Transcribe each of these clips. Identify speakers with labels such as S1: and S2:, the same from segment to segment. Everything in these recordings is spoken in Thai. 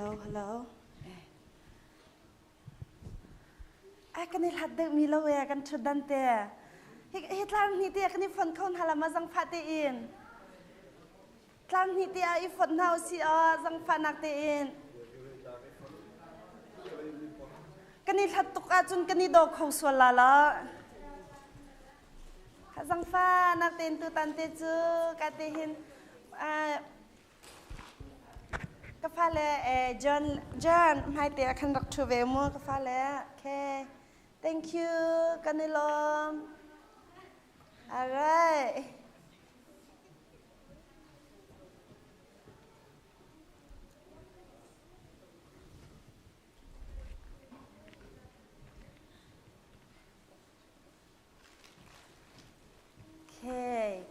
S1: hello ไอ้กันนี่หัดเด็กมีละเวกันชุดดันเตะเฮ็ดลางนี่เตะกันนี่ฝนเข้าหาละมาจังฟัดเตอินลางนี่เตะอีฝนเฮาสิจังฟัดนักเตอินกันนี่หัดตุกอาจุนกันนี่ดอกเขาสวลาละจังฟ้านักเตนตุตันเตจูกะเตหินกาแฟเลยJohn ให้เตะคันรักชูเวมัวกาแฟเลยโอเค thank you กันนี่ลมอะไร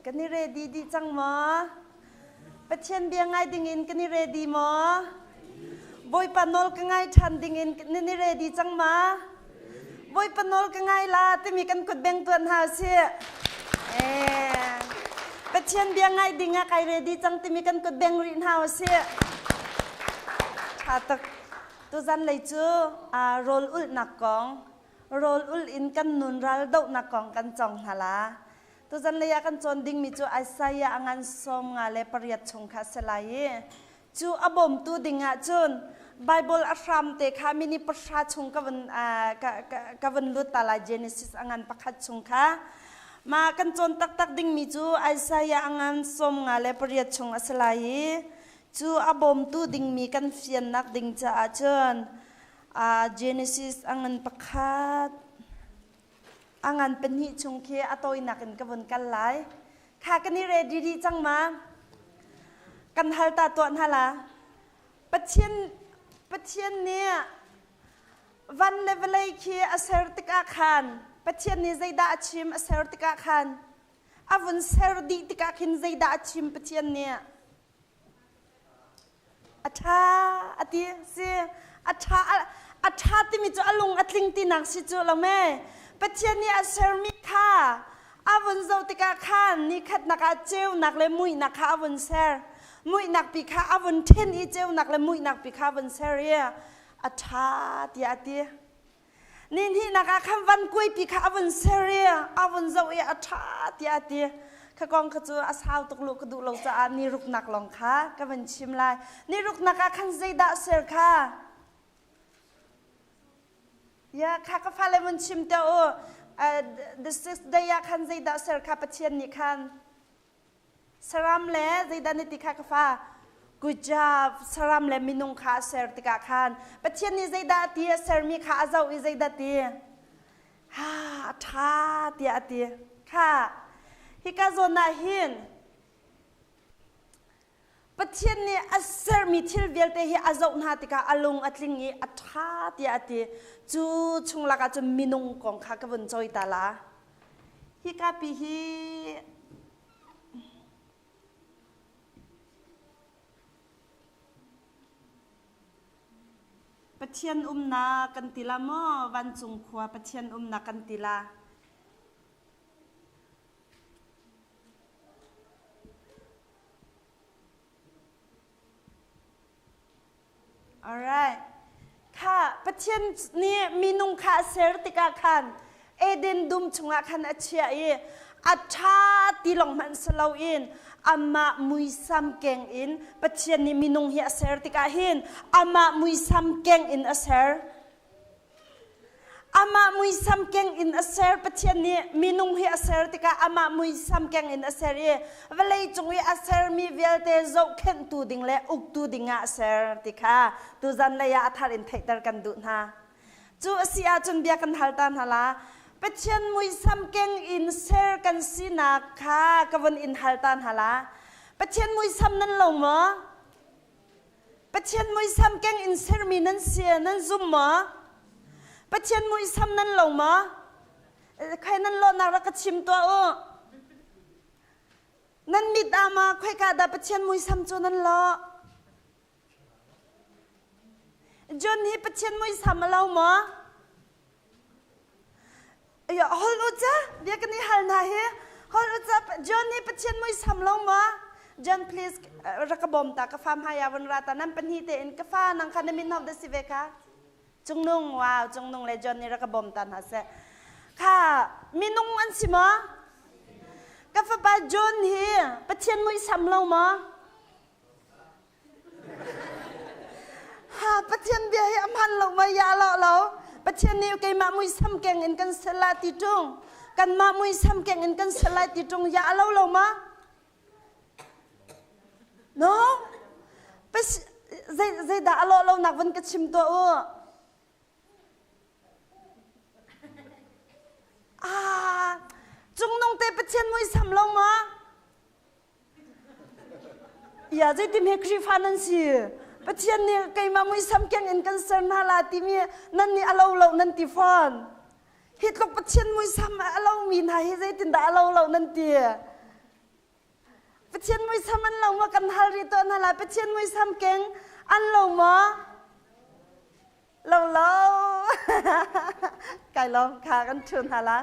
S1: กันนี่ ready ดีจังมั้ยประเทศเบียงไงดิ่งอินกันนี่ ready มั้ยบอยปนอลกันไงทันดิ่งอินกันนี่ ready จังมั้ยบอยปนอลกันไงล่ะที่มีกันกดแบ่งตัวหาเสียประเทศเบียงไงดิ่งอะใคร ready จังที่มีกันกดแบ่งรินหาเสียถ้าตักตัวจันเลยจูroll อุลนักกอง roll อุลอินกันนุนรัลดอกนักกองกันจองหาละตัวจันเลยกันจนดิ่งมีจูไอไซยาอันสมงาเลปริยัติชงคาสลายจูอบมตัวดิ่งอะจุนไบเบิลอัครามเตคามินิประชาชงกัวันลุตาลาเจเนซิสอันประคัดชงคามากันจนตักดิ่งมีจูไอไซยาอันสมงาเลปริยัติชงอาสลายจูอบมตัวดิ่งมีกันเฟียนนักดิ่งจะจุนเจเนซิสอันประคัดอันเป็นหิชงเคอตัวนักกันกวนกันหลายข้ากันนี่เรดีจังมากันฮัลตาตัวนั่นละปัจเจียนเนี่ยวันเลเวลคีอาเซอร์ติกาขันปัจเจียนเนี่ยใจด่าชิมอาเซอร์ติกาขันอาวันเซอร์ดิติกาขินใจด่าชิมปัจเจียนเนี่ยอัฐาอัติเสียอัฐาที่มีจุอลุงอัตลิงตีนักสิจุละแม่ปัจเจียนเนี่ยอาเซอร์มิค่ะอาวันเจ้าติกาขันนี่ขัดนักอาเจวนักเลยมุยนักข้าอาวันเซอร์มุยนักปีข้าอาวันเทนอีเจวนักเลยมุยนักปีข้าวันเซอร์เรียอัฐาที่อัตินี่ที่นักคำวันกุยปีข้าอาวันเซอร์เรียอาวันเจ้าเออัฐาที่อัติข้ากองขจูอาสาวตกลุกกระดูเราจะนี่รุกนักลองค่ะก็เป็นชิมลายนี่รุกนักขันใจด่าเซอร์ค่ะยาข้าก็ฟังเลยมันชิมเต้าthe sixth day ยาขันใจด่าเซอร์ค่ะปัจเจียนนี่ขันสรามเล่ใจด่านิติข้าก็ฟังกุจาบสรามเล่มินุงข้าเซอร์ติกาขันปัจเจียนนี่ใจด่าตีเซอร์มีข้าเจ้าอีใจด่าตีฮ่าท่าตีอาตีค่ะฮิกาโซนาหินปัจเจียนนี่อาเซอร์มีทิลเวลเตฮิอาเจ้าหน้าติกาอารมณ์อัตลิงอัฐาตีอาตีจูชงลักจะมินุงกองข้ากวนจอยตาลาฮิกาปีฮิปัจเจียนนากันติลาโมวันจุงขวาปัจเจียนนากันติลาalright ค่ะปัจเจียนนี้มีนุงข้าเซอร์ติกาขันเอเดนดุมชงอาขันอาเชียอัฐาติลงมันสลาวอินอามามุยซัมเกงอินปัจเจียนนี้มีนุงเฮียเซอร์ติกาหินอามามุยซัมเกงอินอาเซอร์อามามุยซัมเกงอินอาเซอร์ปัจเจียนนี้มีนุงเฮียเซอร์ติกาอามามุยซัมเกงอินอาเซอร์เวลาจงวิอาเซอร์มีเวลเตโจเข็นตูดิงเล่อุกตูดิงอาเซอร์ติกาตูจันเลยอาทารินเทตร์กันดูนะจูเสียจนเบียกันฮัลตันฮัลาปัจเจียนมุยซัมเกงอินเซอร์กันสินักค่ะกวนอินฮัลตันฮัลาปัจเจียนมุยซัมนั้นลงมั้ยปัจเจียนมุยซัมเกงอินเซอร์มีนั้นเสียนั้นซุ่มมั้ยปัจเจียนมุยซ้ำนั้นลงมั้ยใครนั้นโลนักรักชิมตัวนั้นมิดามาใครกาดาปัจเจียนมุยซ้ำจนั้นโลจนนี้ปัจเจียนมุยซ้ำมาเล่ามั้ยอย่าฮัลโหลจ้าเดี๋ยวกันนี่ฮัลนาเฮฮัลโหลจ้าจนนี้ปัจเจียนมุยซ้ำลงมั้ย John please รักบอมตากฟ้าหายาวันราตานั้นเป็นฮีเตอินกฟ้านังคันมินฮอบเดสิเวค่ะจงนุ่งว้าวจงนุ่งเลยจอนนี่รักบอมตันหาเสค่ะมินุ่งอันสิมะกฟ้าบาจอนเฮียปะเทียนมุยซ้ำเรามะฮะปะเทียนเบียให้อภันเรามายาเราปะเทียนนี่ก็มามุยซ้ำแกงอินกันสลาติจงกันมามุยซ้ำแกงอินกันสลาติจงยาเรามะno ไปใจด่าเราหนักวันก็ชิมตัวจงน้องเตะประเทศมวยสำลงมาอย่าใจติมเฮครีฟานันสิประเทศนี้ใครมามวยสำแกงอินกันเซนฮาลาติมีนั่นนี่เรานั่นติฟอนฮิตลกประเทศมวยสำเรามีนายใจตินด่าเรานั่นตีประเทศมวยซ้ำอันเรามากันฮาริตัวนั่นแหละประเทศมวยซ้ำเก่งอันเรามาเราไก่ลองขากันชนฮาละ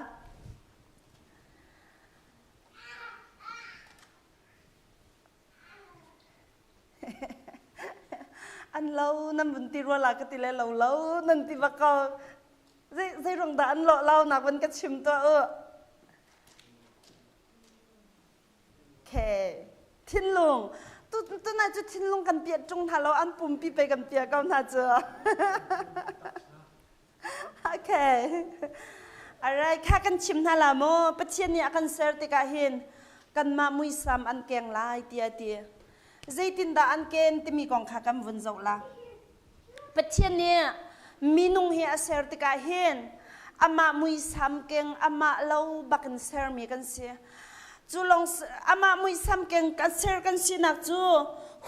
S1: อันเรานั่นบุญตีรัวหลักติเลยเรานั่นตีบักก็ใจรองด่าอันเราหนักวันก็ชิมตัวแค่ทิ้นลงตัวน่าจะทิ้นลงกันเปียจงถ้าเราอันปุ่มปีไปกันเปียก็น่าจะโอเคอะไรค่ากันชิมท่าละโมประเทศนี้กันเซอร์ติกาหินกันมามุยซ้ำอันเก่งลายเตียใจตินดาอันเก่งที่มีกองข้ากันวนเจ้าละประเทศนี้มีนุ่งเฮียเซอร์ติกาหินอามามุยซ้ำเก่งอามาเราบักกันเซอร์มีกันเสียจูลงอามามุยซ้ำเก่งกันเซอร์กันสินักจู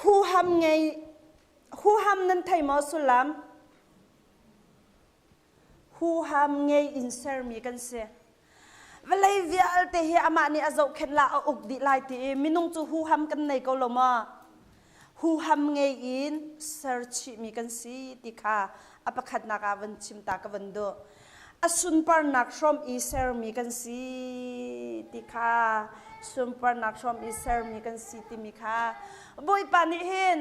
S1: หูหำนั้นไทยมอสุลามหูหำไงอินเซอร์มีกันเสียเวลาวิอัลเตฮีอามานี่อาจจะเข็นละอุกดีไลตีมินุ่งจูหูหำกันในก็ลงมาหูหำไงอินเซอร์ชิมีกันสิติค่ะอภัดนักวันชิมตากวันโดอสุนปานักชมอิเซอร์มีกันสิติค่ะสุนปานักชมอิเซอร์มีกันสิติมีค่ะบ่อยปานิเห็น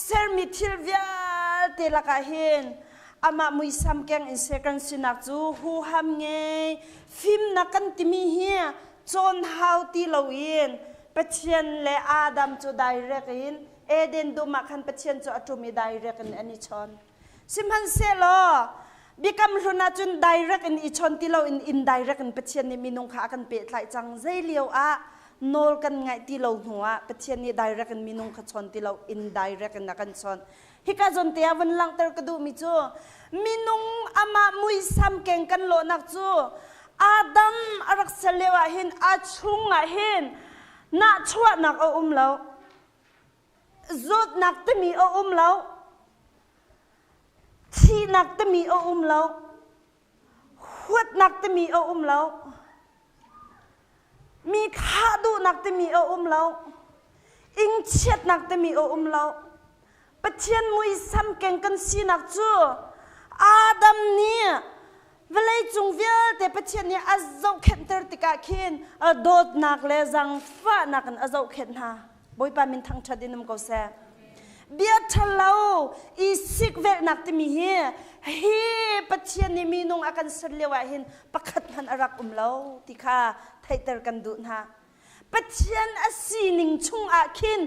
S1: เซอร์มีทิลวิอัลเตลักเห็นอามามุยซ้ำแกงอินเซกันสินักจูหูหำไงฟิล์มนักกันติมีเฮียจนฮาวตีลาวินปะเทียนและอาดัมจูไดเรกอินเอเดนดูมาคันปะเทียนจูอัตุมีไดเรกอินอันนี้ชนสิมันเซโลบิคำรุนาจุนไดเรกอินอีชนตีเราอินไดเรกอินปะเทียนนี่มีนงขากันเปิดไหลจังใจเลียวอะโนลกันไงตีเราหัวปะเทียนนี่ไดเรกอินมีนงขชนตีเราอินไดเรกอินนักกันชนฮิกาจนเตียวันหลังเตอร์กระดูมิจูมินุงอามามุยซ้ำเก่งกันโลนักจูอาดัมอารักษาเลวะหินอาชุงะหินน่าชั่วนักเอาเราจุดนักตมีเอาเราที่นักตมีเอาเราหัวนักตมีเอาเรามีขาดูนักตมีเอาเราอิงเช็ดนักตมีเอาเราประเทศมุยซ้ำเก่งกันสินักจูอาดัมเนี่ยเวลาจงเวลแต่ประเทศนี้อาจจะเข็นเตอร์ติกาเข็นโดดนักเลจังฟ้านักอาจจะเข็นฮะบ่อยปามินทั้งชาดินมก็เสเบียทะเลาอีสิกเวลนักที่มีเฮีประเทศนี้มีนงอาการเสลียวะเห็นประคัดพันอารักเราที่ข้าไทยเตอร์กันดูนะประเทศอาศีนิงชุงอาคิน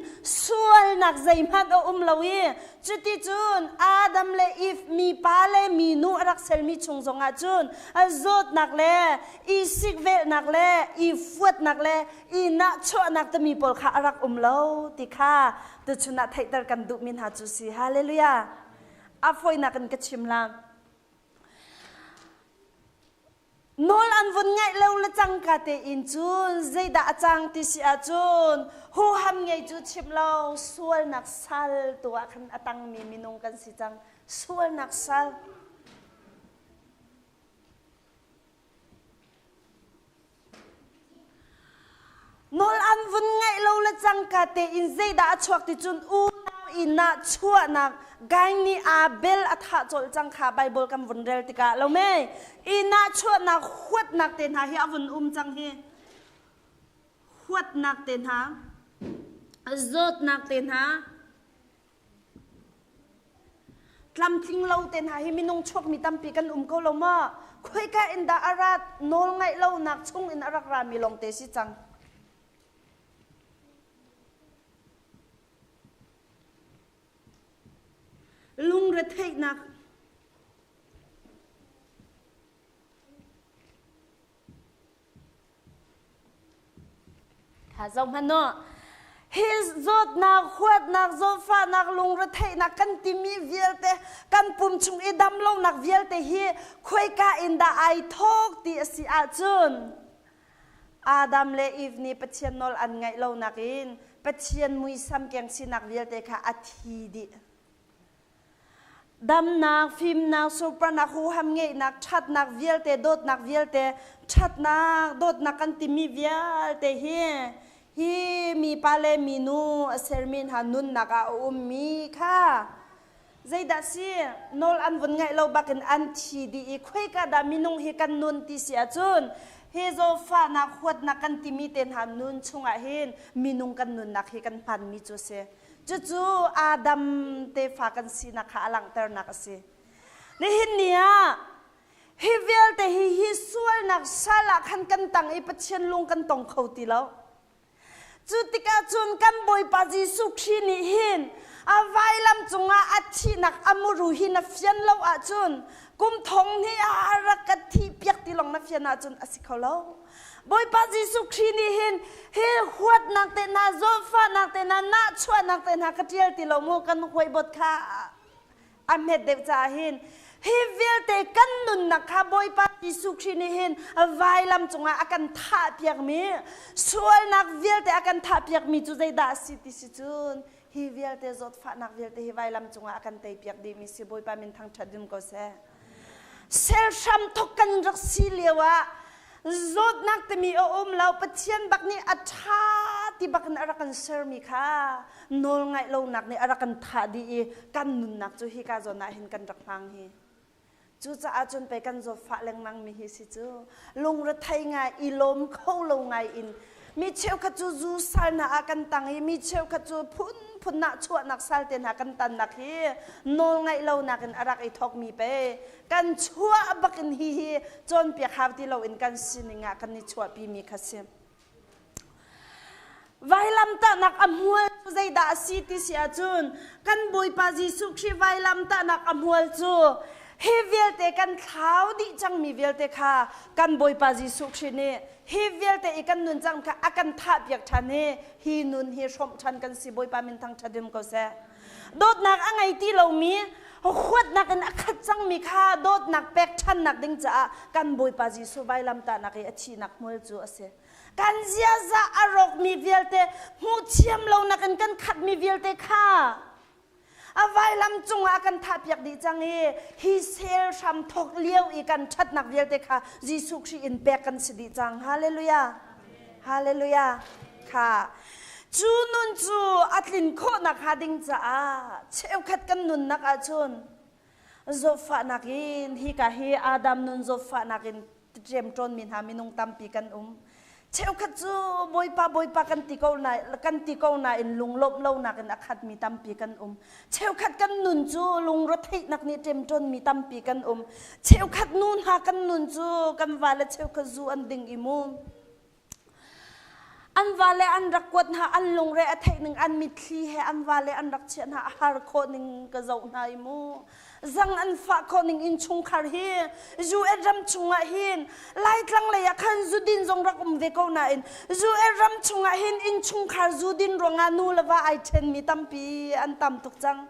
S1: ส่วนนักใจมันเอาเราจุดที่จุนอาดัมเลอีฟมีปาเลมีนูรักเซลมีชุงจงอาจุนจดนักเลอีสิกเวนักเลอีฟวดนักเลอีนักชั่วนักตมีปลขารักเราติข้าตุชุนัดไทยเตอร์กันดูมินหาจุสีฮาเลลูยาอาฟอยนักกันกชิมลามนอลอันวุ่นไงเลวละจังกาเตอินจูนใจด่าจังติสิอาจูนหูหำไงจูชิมเราส่วนนักสัลตัวขันอตังมีมินงกันสิจังส่วนนักสัลนอลอันวุ่นไงเลวละจังกาเตอินใจด่าชวกติจูนอูอินนักชั่วนักไงนี่อาเบลอัฐจลจังขาไบเบิลกันวุ่นเรลติกาเราไม่อินนักชั่วนักขวดนักเต็นหาเฮียวุ่นจังเฮขวดนักเต็นหา zot nak ten ha tlam thing lo ten ha hi minung chok mi tam pi kan ko lo ma khoi ka in da arat nol ngai lo nak chung in arak ra mi long te si chang lung re thei nak ha zong han no his zot nak huat nak zofa nak lung re thei nak kan timi vielte kan pum chung idam long nak vielte hi khoi ka in da ai thok ti si a chun Adam le Eve ni pathian nol an ngai lo nakin pathian mui sam kyang sinak vielte kha athi di dam nak phim nak super nak hu ham nge nak chat nak vielte dot nak vielte chat nak dot nak kan timi vielte hi mi pale minu sermin hanun naka mi kha zaida si nol an vun ngai lo bakin an thi di khoi ka da minung hi kan nun ti sia chun he zo fa na khot na kan ti mi ten han nun chunga hin minung kan nun nak hi kan pan mi chu se chu Adam te fa kan si na kha alang ter nak se ni hin nia hi vel te hi sual nak sala khan kan tang i pathian lung kan tong khau ti lo chutika chun kan boi pa Jesu Christ ni hin a vailam chunga athi nak amuru hin a fian lo a chun kum thong ni a rakat thi piak ti long na fian a chun asikholo boi pa Jesu Christ ni hin he huat nak te na zofa nak te na chua nak te na katiel ti lo mo kan hoi bot kha amet dev cha hin hi vil te kan nun na kha boi pa Jesu Christ ni hin vailam chunga akan tha piak mi sual nak vil te akan tha piak mi chu zai da si ti si chun hi vil te zot fa nak vil te hi vailam chunga akan te piak di mi si boi pa min thang thadum ko se sel sham thok kan rak si lewa zot nak te mi lau pathian bak ni atha ti bak na arakan ser mi kha nol ngai lo nak ni arakan tha di kan nun nak chu hi ka zo na hin kan rak phang hi chu cha a chun pe kan zo fa leng nang mi hi si chu lung ra thai nga ilom khau lo ngai in mi cheu kha chu zu sal na akan tang hi mi cheu kha chu phun na chuat nak sal ten ha kan tan nak hi nol ngai lo nak in arak I thok mi pe kan chua bakin hi chon pe khaw ti lo in kan sininga kan ni chua pi mi khasim vailam ta nak amhul zai da si ti sia chun kan boi pa Jesu Christ vailam ta nak amhul chu he velte kan thau di chang mi velte kha kan boi pa Jesu Christ ni he velte ikan nun chang kha akan tha piak thane hi nun hi som than kan si boi pa min thang thadim ko se dot nak angai ti lo mi khwat nak an akhat chang mi kha dot nak pek than nak ding cha kan boi pa Jesu vailam ta nak I achi nak mul chu ase kan zia za arok mi velte mu chiam lo nak kan khat mi velte kha avai lam chunga kan tha piak di changi hi sel sam thok lieu I kan that nak velte kha Jesu Christ in pek kan sidi chang hallelujah hallelujah kha chu nun chu atlin kho nak hading cha cheu khat kan nun nak a chun zofa nakin hi ka hi Adam nun zofa nakin trem tron min ha minung tampi kan cheu khat chu boi pa kan ti ko na in lunglop lo na kan akhat mi tampi kan cheu khat kan nun chu lung ro thei nak ni trem tron mi tampi kan cheu khat nun ha kan nun chu kan wala cheu kha zu an ding imum an vale an rakwat ha an lung re athai ning an mitli he an vale an rak chen ha har kho ning ka zo nai mu zang an fa kho ning in chung khar hi zu eram chunga hin lai tlang le ya khan zu din zong rak ve ko na in zu eram chunga hin in chung khar zu din ronga nu lawa ai then mi tampi an tam tuk chang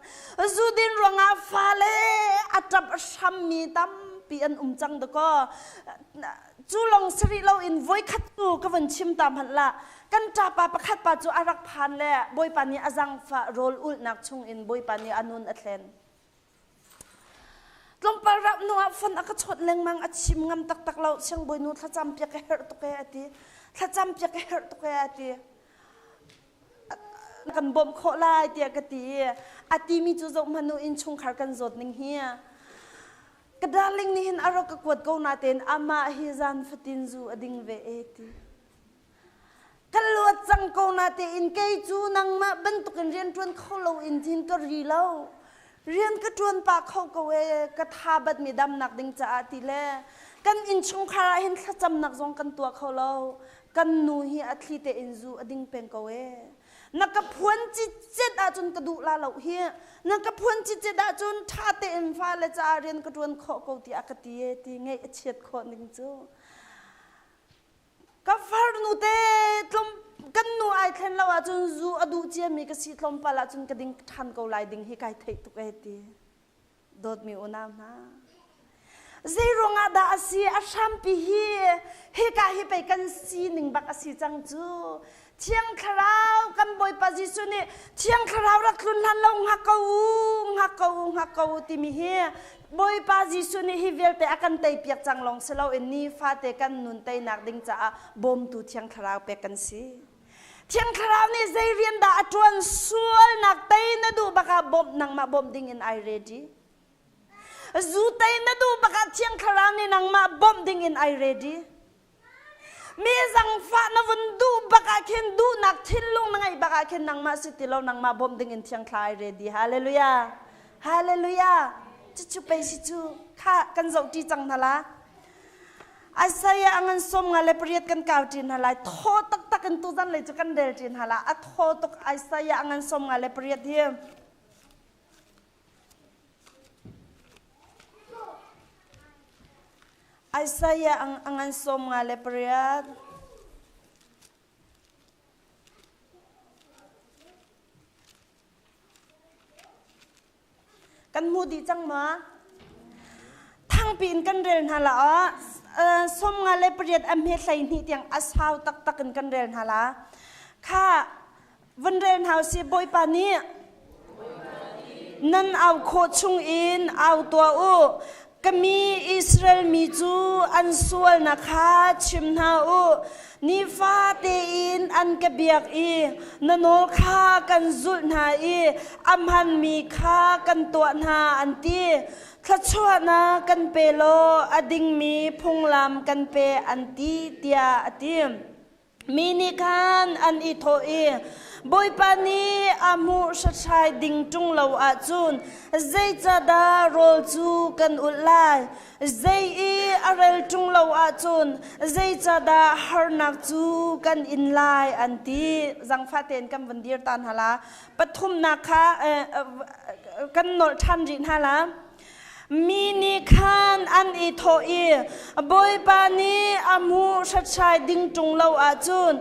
S1: zu din ronga fa le atap sham mi tampi an chang da ko chu long sri lo in voi khat tu ka van chim tam han la kan ta pa pakhat pa chu arak phan le boi pa ni azang fa rol ul nak chung in boi pa ni anun atlen tlom par rap no fan aka chot leng mang achim ngam tak tak lo chang boi nu thacham pya ka her to ka ati thacham pya ka her to ka ati kan bom kho lai tia ka ti ati mi chu zo manu in chung khar kan zot ning hi kadaling ni hin aro ka kwat ko natin ama hizan fatin zu ading ve eti กันลวดจังโกนาเตอินเกยจูนังมาบันตุกันเรียนจวนเขาเราอินทินก็รีเล่าเรียนก็จวนปากเขาก็เวกระทาบัดมีดำหนักดิ่งจะอาทิเลกันอินชงคาราเห็นขจำหนักจงกันตัวเขาเรากันนูฮีอัตลีเตอินจูอดิ่งเป็นก็เวนักพวนจิตเจดอาจุนกระดูลาเหล่าเฮียนักพวนจิตเจดอาจุนท่าเตอินฟ้าเลจาเรียนกระจวนเขาก็ที่อากาศที่ไงเฉียดคนดิ่งจูก็ฟาร์นูเตตลมกันนูไอเทนเราอาจุนจูอดูเจียมีกสิตลมปลาจุนกระดิ่งทันเกาไลดิ่งฮิกายเทตุกเอตีโดดมีอุณามนะเจรงอาดาสีอาชัมปีฮิกายฮิไปกันสีหนึ่งบักอาศัยจังจูเที่ยงคราวกันบ่อยปาจิสุนีเที่ยงคราวรักลุนหันลงหักกูติมีเฮียบ่อยปาจิสุนีฮิเวลเตอกันเตยเปียกจังลงเสลาเอ็นนี่ฟาเตกันนุนเตยนักดิ่งจ้าบอมตูเที่ยงคราวเปกันสีเที่ยงคราวนี่เจเรียนดาจวนส่วนนักเตยนดูบักบอมนังมาบอมดิ่งอินไอเรดีจูเตยนดูบักเที่ยงคราวนี่นังมาบอมดิ่งอินไอเรดีมีสังฟ้านวันดูบักเข็นดูนักทิ้งลงนังไงบักเข็นนังมาสิติเรานังมาบอมดิ่งอินเที่ยงคลายเรดีฮาเลลูยาฮาเลลูยาจุไปสิจูข้ากันเจ้าที่จังทละอาศัยอังสมงาเลเปรียดกันก่าวจีนฮาลายโทตักกันตุจันเลยจุกันเดลจีนฮาลาอัทโทตกอาศัยอังสมงาเลเปรียดเฮียอาศัยอังสมงาเลเปรียดกันมูดีจังมาทั้งปีนกันเรียนฮาละสมงาเลเปรียดอเมริกานี่ที่ยังอาสาวตักกันเรียนฮาละข้าวันเรียนฮาวซีบอยปานีนั่นเอาโคชุงอินเอาตัวอูก็มีอิสราเอลมีจูอันส่วนนะคะชิมนาอูนิฟาเตอินอันกเบียกอีนโนข้ากันจุดนาอีอัมหันมีข้ากันตัวนาอันตีทัชวนากันเปโลอดิ่งมีพงลำกันเปอันตีเตียอติมมีนิคันอันอิโทอีบอยปานีอามูชัดชัยดิ่งจุงเหลาอาจุนใจจะดาโรลจูกันอุไลใจอีอาเรลจุงเหลาอาจุนใจจะดาฮาร์นักจูกันอินไลอันตีจังฟาเตนกันวันเดียร์ตันฮาลาปฐุมนาคากันโนทันรินฮาลามีนิคันอันอิโทอีบอยปานีอามูชัดชัยดิ่งจุงเหลาอาจุน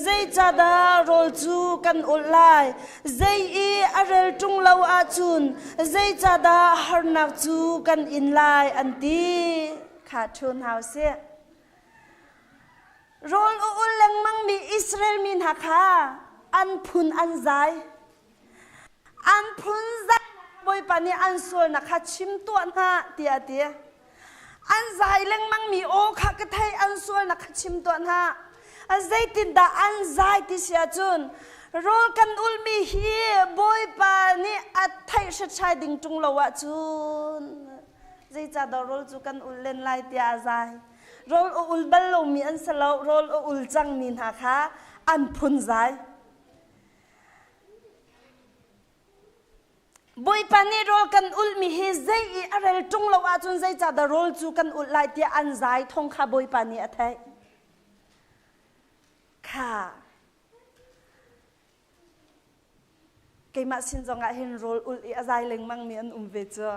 S1: ใจจะดาโรลจูกันอุไลใจอีอาเรลจุงเหลาอาจุนใจจะดาฮาร์นักจูกันอินไลอันตีขาดทุนเฮาเสียโรลอุลเลงมังมีอิสราเอลมินหักฮาอันพุนอันใจอันพุนใจบอยปานีอันส่วนนะคะชิมตัวนาเตียอันใจเล็งมังมีโอคักไทยอันส่วนนะคะชิมตัวนาอันใจติดดาอันใจติเสียจุนโรกันอุลมีฮีบอยปานีอัดไทยชัดชัยดิ่งจุงละวะจุนใจจะดาโรจูกันอุลเล่นไล่เตียใจโรอุลบัลโลมีอันสลาวโรอุลจังมินหาคะอันพุนใจบอยปานีโรกันอุลมีเฮใจอีอะไรจงเราอาจุนใจจะดาโรลจูกันอุลไลที่อันใจทงข้าบอยปานีอะไทยค่ะเกี่ยมาสินจงอาเห็นโรลอุลอีอาใจเล็งมังมีอันเวจ้า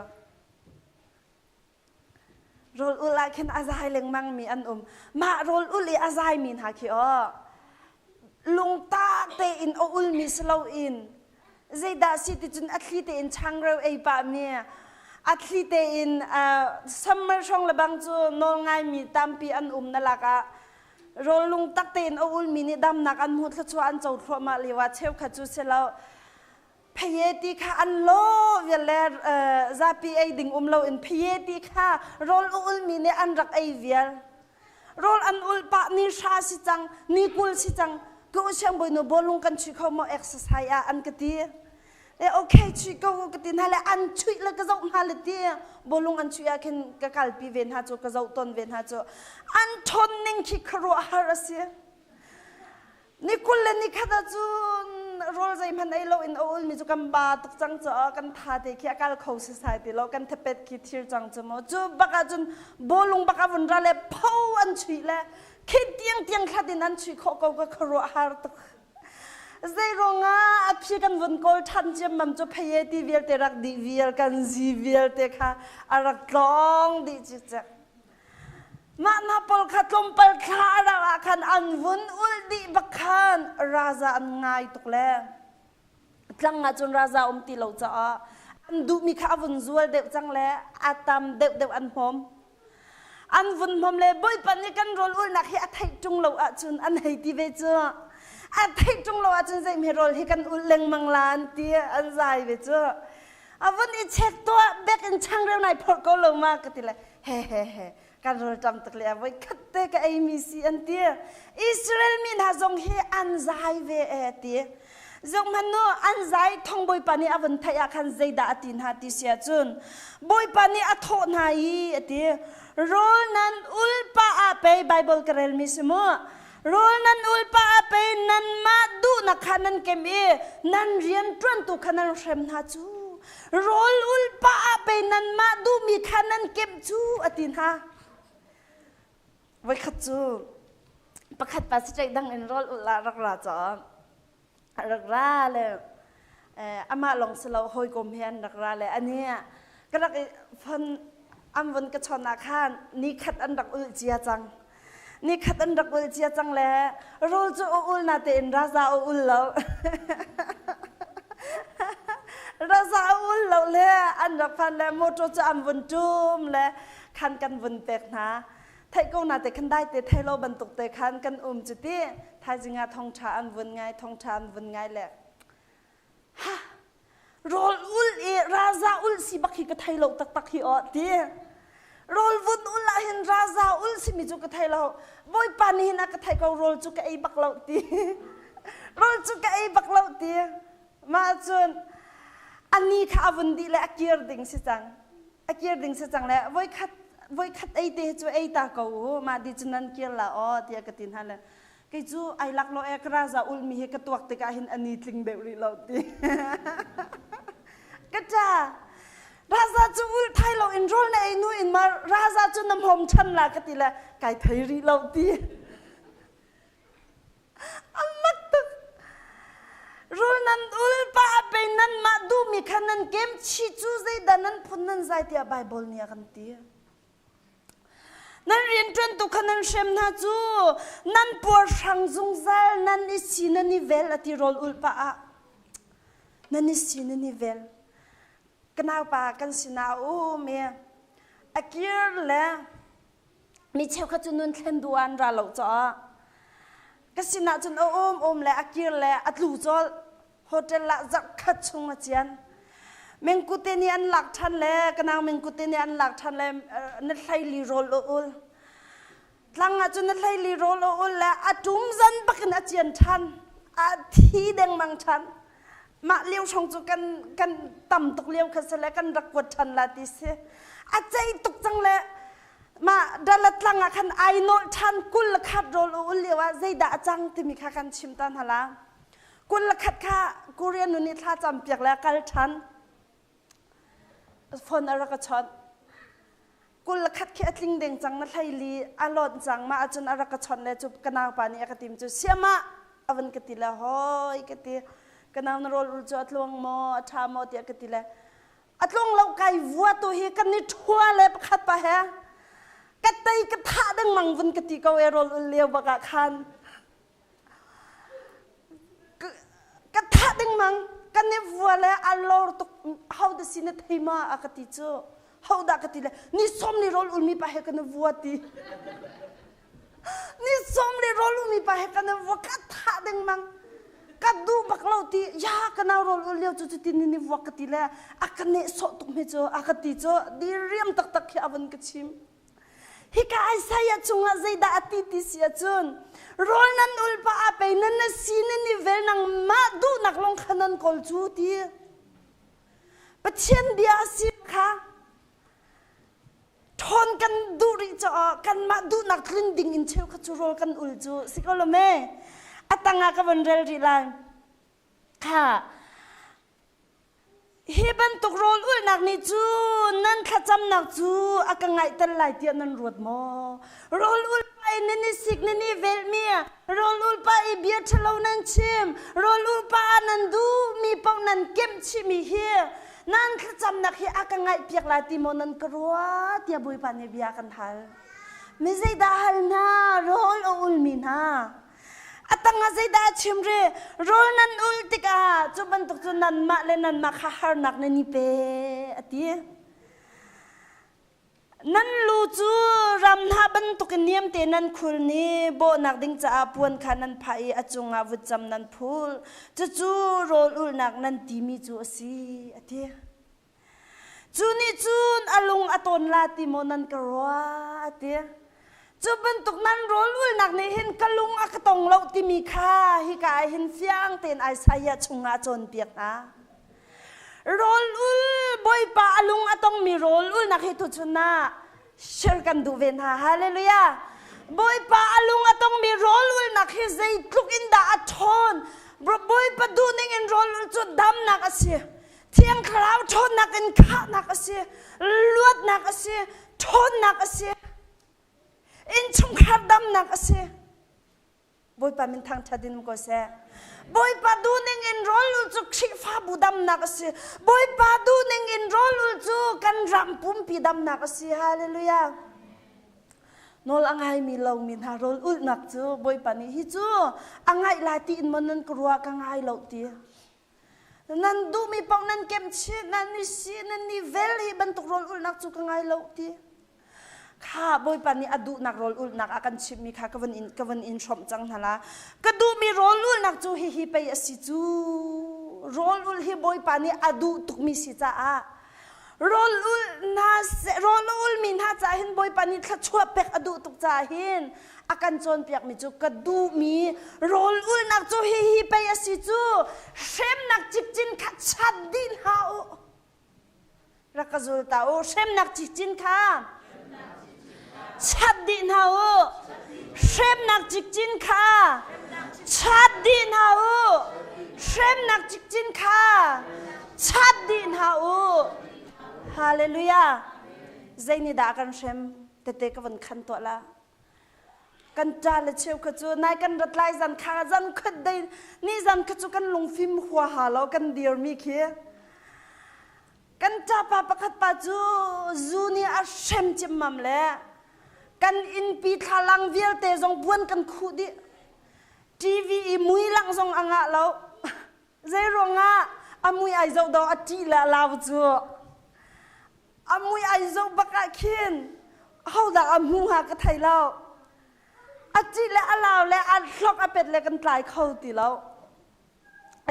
S1: โรลอุลอาเห็นอาใจเล็งมังมีอันมาโรลอุลอีอาใจมีนหาขี้อ้อลุงตาเตอินอุลมีสโลอินใจดาสิติจุนอัตลีเตอินช่างเราไอปะเมียอัตลีเตอินซัมเมอร์ช่องละบางจูนองไงมีตามปีอันนั่นละกะโรลุงตักเตอินอุลมีนิดำนักอันมุดขจวนโจทย์มาลีว่าเชฟขจุเสลาพเยติค่ะอันโลเวลาซาปีไอดิ่งเราอินพเยติค่ะโรลอุลมีนิอันรักไอเวียโรลอันอุลปะนิชาสิจังนิกุลสิจังก็เชื่อมบ่อยโนบอลลุงกันช่วยเขามาเอ็กซ์ไซส์อันกตีโอเคช่วยเขากตีนั่นแหละอันช่วยแล้วก็จะมาเลยตีบอลลุงอันช่วยกันก็กัลปีเวนหาจูก็จะต้นเวนหาจูอันทนนิ่งคิดครัวฮาร์เซีย นี่คุณเล่นนี่ข้าจูนโรลใจมันไอโลอินโอลมีจุกันบาตุกจังจ้ากันท่าเด็กขี้การเข้าสิสายติโลกันเทเป็ดขี้ทิรจังจมูกจูบักจุนบอลุงบักวันรัเลพาวันชุยเลคิดเตียงขัดดินันชุยเขาก็ครัวฮาร์ตุกใจร้องอภิกันวันกอลทันเจมมันจะพยายามเวียลเตรักดีเวียลกันซีเวียลเตค่ะอารักลองดีจิตจักมาหน้าปลขัดลมปลขาระคันอันวุ่นอุลดีบักขันราชาอันง่ายตุกเล่จังจนราชาตีเหล่าจ้าอันดูมีข้าวุ่นจัวเด็กจังเล่อาตามเด็กอันพร้อมอันวุ่นพร้อมเล่บ่อยปันนี้กันรอลอุลนักให้อัฐิจงเหล่าจุนอันให้ที่เวจ้าอัฐิจงเหล่าจุนใจมีรอลให้กันอุลเล็งมังลานตีอันใจเวจ้าอันวันนี้เช็คตัวเบกอินช่างเร็วไหนพอก็ลงมากติเลยเฮ้การรอจำตะเลียไว้คัดเตะกับไอ้มิสอันเดียอิสราเอลมีน่าจงให้อันใจเวเดียจงมันโนอันใจท่องบอยปานีอวันทายาคันใจดาตินหาติเสียจุนบอยปานีอัทโนายเดียโรนันอุลปาอาเปย์ไบเบิลกระเรลมิสมัวโรนันอุลปาอาเปย์นันมาดูนักขันันเกมีนันเรียนตรวนตุขันันเรมนาจูโรลอุลปาอาเปย์นันมาดูมีขันันเก็บจูอตินหาไว้ขัดจูประคัดปัสจัยดังอินรอลอุลารักราจ้ารักราเลยอามาลองสลาวหอยกลมเฮียนรักราเลยอันนี้ก็รักฟันอันวันกระชอนอาคารนี่ขัดอันรักอุลเจียจังนี่ขัดอันรักอุลเจียจังเลยโรลจูอุลนาเตนราซาอุลแล้วราซาอุลแล้วเลยอันรักฟันเลยโมโตจะอันวันจุ่มเลยคันกันวันเตกนะไทยก็น่าแต่ขันได้แต่ไทยเราบรรทุกแต่ขันกันจุดที่ไทยจึงทองชาอันวันไงทองชาอันวันไงแหละฮะโรลอุลราซาอุลสิบักฮิกไทยเราตักฮิออดีโรลวุนอุลเห็นราซาอุลสิมิจุกไทยเราบ่อยปานีนักไทยก็โรลจุกไอบักเราดีโรลจุกไอบักเราดีมาจนอันนี้ข้าวันดีและอักเยอร์ดิ่งสิจังอักเยอร์ดิ่งสิจังแล้วบ่อยขัดไอเตจูไอตาเกามาดิจนันเกี่ยวละอ๋อที่กตินฮันเลยกิจูไอลักโลเอกราซาอุลมีเหตุตัวติกาหินอันนี้ทิ้งเบรีเราตีก็จ้าราซาจูอุลไทยเราอินโรลในนู่นอินมาราซาจูน้ำหอมชันละกติละไก่ไทยรีเราตีอันมักตึกโรนันอุลป้าเป็นนันมาดูมีขนาดเกมชิจูใจดันนั้นพูดนั้นใจที่ไบเบิลเนี่ยกันตีนั่นเรียนจนตุกขันเชมนาจูนั่นปวดช่างจงใจนั่นอิสินันนิเวลที่โรลอุลปะนั่นอิสินันนิเวลกันเอาปากันสินาอูเมียอากิร์เล่มีเชลขจุนนุนเทนดวนราลจ้ากันสินาจนโอมเล่อากิร์เล่อัดลูจอลโฮเทลละจักขัดชงอาเจียนเมงกุเตนีอันหลักทันเลยกันเอาเมงกุเตนีอันหลักทันเลยนั่นไทยลีโรลอุลหลังอาจจะนั่นไทยลีโรลอุลแล้วอาจุมจันปักนัดเจียนทันอาทีเด้งมังทันมาเลี้ยวชงจุกันต่ำตกเลี้ยวกันเสร็จกันรักวัดทันลาติเสอาใจตกจังเลยมาดัลลังอาคันไอโนทันกุลขัดโรลอุลเลี้ยวใจด่าจังที่มีข้ากันชิมตันฮะละกุลขัดข้ากูเรียนนุนิท่าจำเปียกแล้วกันทันฝนอะไรก็ชดกุลขัดแค่ทิ้งเด้งจังนั่นไทยลีอารมณ์จังมาจนอะไรก็ชดเลยจุบกันเอาปานี่กติมจุเสียมาอวันกติละหอยกติกันเอานรลจุอัดลวงโมอัฐามอติกติละอัดลวงเราไก่วัวตัวเฮกันนี่ทั่วเลยประคัดไปฮะกติกระทะดังมังวันกติกเอาเอรลเลี้ยวบักขันกระทะดังมังกันเนี่ยวัวเลยอัลลอฮ์ตุกเขาได้สินเทมาอากติจูเขาได้กติเลยนี่สมนี่รอลอุลมีไปให้กันวัวตีนี่สมนี่รอลอุลมีไปให้กันวัวกระทะดังมังกัดดูบักเราตียากันเอารอลอุลเลี้ยวจุดที่นี่วัวกติเลยอากันเนี่ยสตุกไม่จูอากติจูดีเรียมตักๆอาวันกชิมฮิกาไอซ์ยาจุงอาใจด่าติติสยาจุนโรนันอุลปะอาเปนันซีนนิเวนังมาดูนักลงขนันกอลจูตีปะเชียนเดียสิค่ะทนกันดูริจอกันมาดูนักลินดิ่งอินเชลขจูโรกันอุลจูสิกอลเมอ อัตงากวันเรลรีไลค่ะฮิบันตุกโรลอุลนักนิจูนั่นขจำนักจูอากังไงตันไหลเตียนันรวดมอโรลอุลไปนันนิสิกนันนิเวลเมียโรลอุลไปเบียร์ทะเลานันชิมโรลอุลไปนันดูมีปองนันเก็มชิมีเฮียนั่นขจำนักเฮียอากังไงเปียกลายติโมนันกรัวเตียบุยปานเนบียกันทัลไม่ใช่ดาฮัลนาโรลอุลมีนาอัตงาใจดาชิมเรโรนันอุลติกาจุบันตุกจุนันมาเลนันมาข้าหานักนันนิเปอตินันลูจูรำนาบันตุกเนียมเตนันคุลนีโบนักดิ้งจะอาปวนขานันพายอจุงอาวุจำนันพูลจูโรอุลนักนันตีมีจูสีอติจูนี่จูนอลุงอตนลาติโมนันกรัวอติจูบันตุกนั้นโรลอุลนักในเห็นกะลุงอักตงเราติมีค่าฮิกายเห็นเสียงเต็นไอสายชงอาจนเปียกนะโรลอุลบอยปะลุงอัตงมีโรลอุลนักให้ทุชนะเชื่อกันดูเวนฮาฮาเลลูยาบอยปะลุงอัตงมีโรลอุลนักให้ใจทุกอินดาอัชอนบอยปะดูนิ่งโรลอุลจุดดำนักเสียเที่ยงคราวชนนักอินข้านักเสียลวดนักเสียชนนักเสียอินชุมขัดดำนักเสียบอยปามินทางชาดินก็เสียบอยปาดูนิ่งอินโรลจุกชิฟ้าบูดำนักเสียบอยปาดูนิ่งอินโรลจุกันรำปุ่มปีดำนักเสียฮาเลลูยานอลอังไงมีเรามีนาโรลอุลนักจูบอยปานี่ฮิจูอังไงลาตีนมันนั่นกลัวกังไงเราตีนั่นดูมีปองนั่นเก็มชีนั่นนี่ชีนั่นนี่เวลฮีบันตุกโรลอุลนักจูกังไงเราตีข้าบอยปานี่อดูนักโรลอุลนักอากันชิมมีข้ากวันอินชมจังฮะละก็ดูมีโรลอุลนักจูฮิไปสิจูโรลอุลฮิบอยปานี่อดูตุกมีสิจ้าโรลอุลมีน่าจะเห็นบอยปานี่ข้าชัวเป็กอดูตุกจ้าเห็นอากันจนเปียกมีจูก็ดูมีโรลอุลนักจูฮิไปสิจูเชมนักจิกจินข้าชัดดินฮาโอรักจุลตาโอเชมนักจิกจินข้าชัดดินฮาโอเชมนักจิกจินข้าชัดดินฮาโอเชมนักจิกจินข้าชัดดินฮาโอฮาเลลูยาใจนี่ด่ากันเชมเตะๆก็วันขันตัวละกันจ่าเลยเชียวขจูนายกันรัดไล่จันขาจันขึ้นได้นี่จันขจูกันลงฟิล์มหัวหาเรากันเดียวมีเคียกันจ่าปะปะขัดปะจูนี่อาเชมจิมมัมเลยกันอินปีทาลังเวียลเตจงบวนกันคูดิทีวีมุยลังจงอ่างเราใจร้องอามุยไอเจ้าดอกอจีละลาวจูอามุยไอเจ้าบักอาคินเขาดักอามูหากระไทยเราอาจีละลาวและอาลอกอาเป็ดเลยกันตายเข้าตีเรา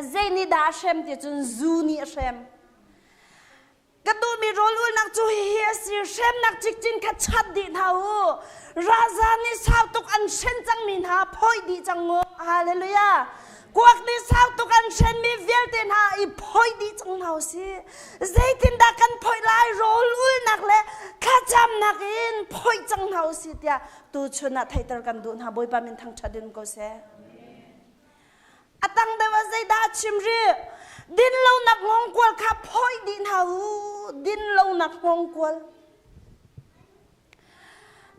S1: ใจนี่ด่าเชมที่จนจูนี่เชมก็ดูมีโรลอุลนักจูเฮียสิเชมนักจิกจินขัดชัดดีท้าวราชานี่สาวตุกอันเชนจังมินหาพ่อยดีจังงฮาเลลูยากวกนี่สาวตุกอันเชนมีเวลเตนหาอีพ่อยดีจังเฮาสิใจตินดักกันพ่อยลายโรลอุลนักเล่ข้าจำนักอินพ่อยจังเฮาสิเดียตูชนะไทยตระกันดูนหาบอยปามินทางชาดินก็เสอตังเดวใจดาชิมรีดินเราหนักงงกวลข้าพ่อยดินหาดินเราหนักงงกวล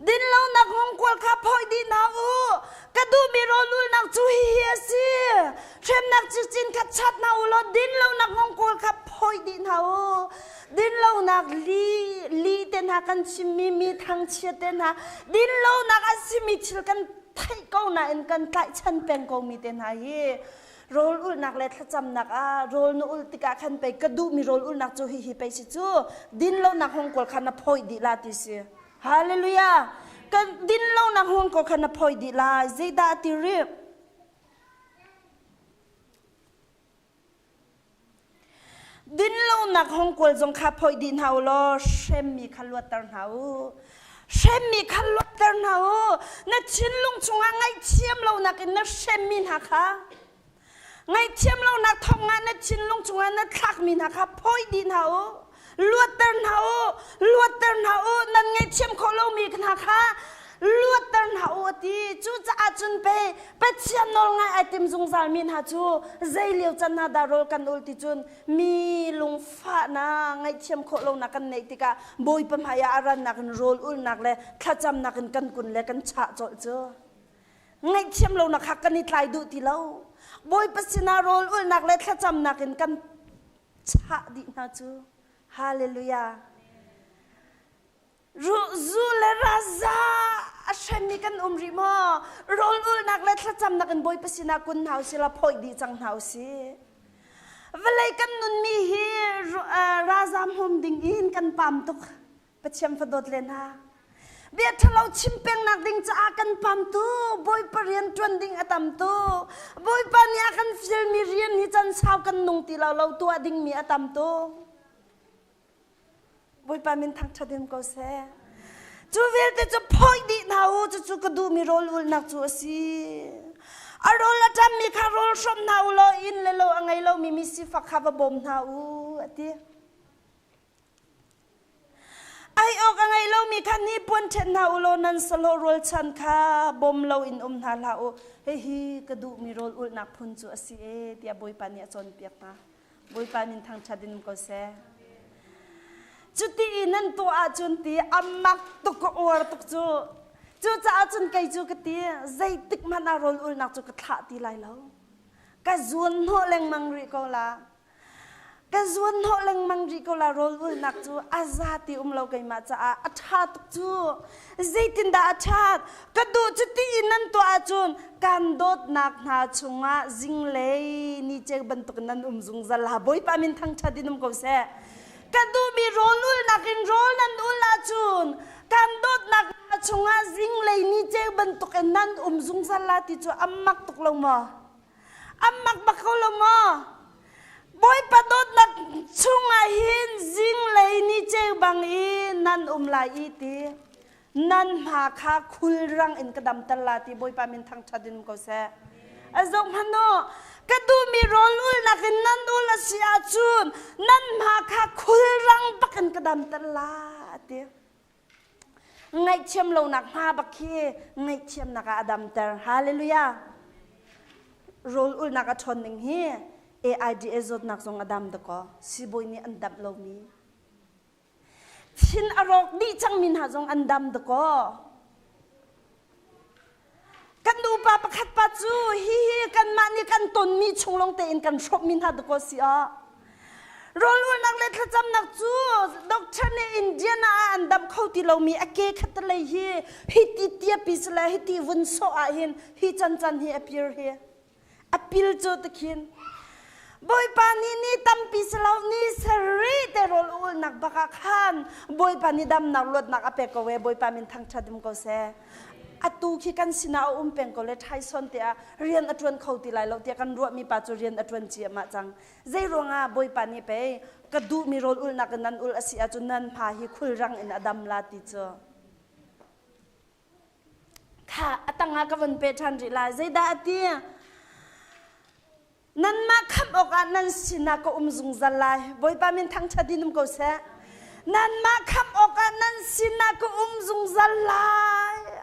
S1: ดินเราหนักงงกวลข้าพ่อยดินหากระดูมีโรลุนักจูเฮียสิเชมนักจิจินขัดชัดนาอุลดินเราหนักงงกวลข้าพ่อยดินหาดินเราหนักลีเตนหากันชิมีทางเชียเตนหาดินเราหนักอาศิมิชิลกันไทยเก้าหน้าเอ็นกันไก่ชันเป็นกองมีเตนหาเยโรลอุลนักเล็ดจำนักโรลนูอุลติกาขันไปกระดูมีโรลอุลนักจูฮิไปสิจูดินเราหนักห้องกอลขันนับพอยดีลาติสิฮาเลลูยากันดินเราหนักห้องกอลขันนับพอยดีลาเจดาติริดินเราหนักห้องกอลจงขับพอยดินเฮาโลเชมมีขันลวดตันเฮาเชมมีขันลวดตันเฮานัดชินลุงชงไงเชียมเราหนักอินนัดเชมมีนักค่ะไงเทียมเรานักทำงานนัดชินลงจงงานนัดทักมีนะครับพ่อยดินเฮาลวดเตินเฮานั่นไงเทียมของเรามีกันนะคะ luat tar na oti chu cha achun pe chiam nol ngai item zung zal min ha chu zai liu chan na da rol kan ul ti chun mi lung fa na ngai chiam kho lo na kan nei tika boi pam haya aran na kan rol ul nak le khacham na kan kun le kan cha chol chu ngai chiam lo na khak kan ni tlai du ti lo boi pasina rol ul nak le khacham na kan cha di na chu hallelujah zu le raza ashami kan umri mo rol ul nak le thacham nak an boy pasina kun hau sila phoi di chang hau si velai kan nun mi hi razam hom ding in kan pam tuk pachem fadot len ha bia thalo chimpeng nak ding cha kan pam tu boy parian twan ding atam tu boy pani akan fil mi rian ni chan saw kan nung ti law law tu ading mi atam tu boy pa min thak thadim ko se chu vel te chu phoi di nau chu ka du mi rol ul nak chu si arol atam mi kha rol som nau lo in le lo angai lo mi mi si fakha ba bom nau ati ai ok angai lo mi kha ni pon then nau lo nan salo rol chan kha bom lo in na la o he hi ka du mi rol ul nak phun chu asi e tia boy pa ni chon piak na boy pa min thang thadim ko se chuti nan to a chun ti amak to ko or to chu cha chun kai chu ka ti zai tik mana rol ul nak chu ka tha ti lai lo ka zuan ho leng mang ri ko la ka zuan ho leng mang ri ko la rol ul nak chu azati lo kai ma cha a tha tu chu zai tin da tha ka du chuti nan to a chun kan dot nak na chunga jing le ni che ban tuk nan zung zal ha boi pa min thang thadinum ko se kadu mi rolul nakin rol nan ula chun kan dot nak chunga jing lei ni che bentuk nan zung salati chu ammak tuk lo mo ammak bakol lo mo boy pa dot nak chunga hin jing lei ni che bang i nan lai iti nan ma kha khul rang in kadam talati boy pa min thang thadin ko se azok hano kadu mi rolul nakin nan ula sia chun nan ma kha khul rang bakan kadam talati ngai chem lo nak ma bakhi ngai chem nak adam tar hallelujah rol ul nak thon ning hi aid ezot nak song adam da ko siboi ni andam lo mi thin arok di chang min ha jong andam da ko kan du pa pakhat pa chu hi kan ma ni kan ton mi chunglong te in kan shop min ha da ko si a rol ul nak le thacham nak chu doctor ne india na andam khoti lo mi ake khat le hi ti tia pisla hi ti vun so a hin hi chan chan hi appear he appeal cho takin boy pani ni tam pisla ni sari te rol ul nak baka khan boy pani dam nak lot nak ape ko we boy pa min thang chadim ko se atu khi kan sina peng ko le thai son tia rian atron khoti lai lo tia kan ro mi pa chu rian atron chi ma chang zai ronga boy pani pe ka du mi rol ul nak nan ul asi a chu nan pha hi khul rang in adam la ti cho kha atanga ka van pe than ri la zai da ti nan ma kham ok nan sina ko zung zalai boy pa min thang chadinum ko se nan ma kham ok nan sina ko zung zalai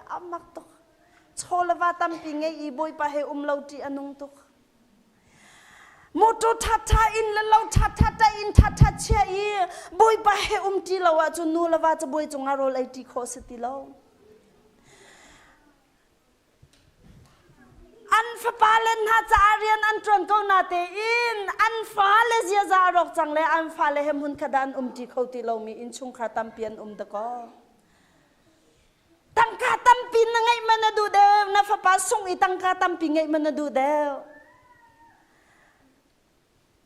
S1: amak to cholwa tam pinge I boy pa he lo ti anung to moto thata in lo thata in thata che I boy pa he ti lawa chu nu lawa chu boy chunga rol ai ti kho se ti lo an fa palen ha cha arian an tron ko na te in an fa le zia za rok chang le an fa le hem hun khadan ti khoti lo mi in chung kha tam pian da ko tangka tam pin ngai mana du de na fa pa sung I tangka tam pi ngai mana du de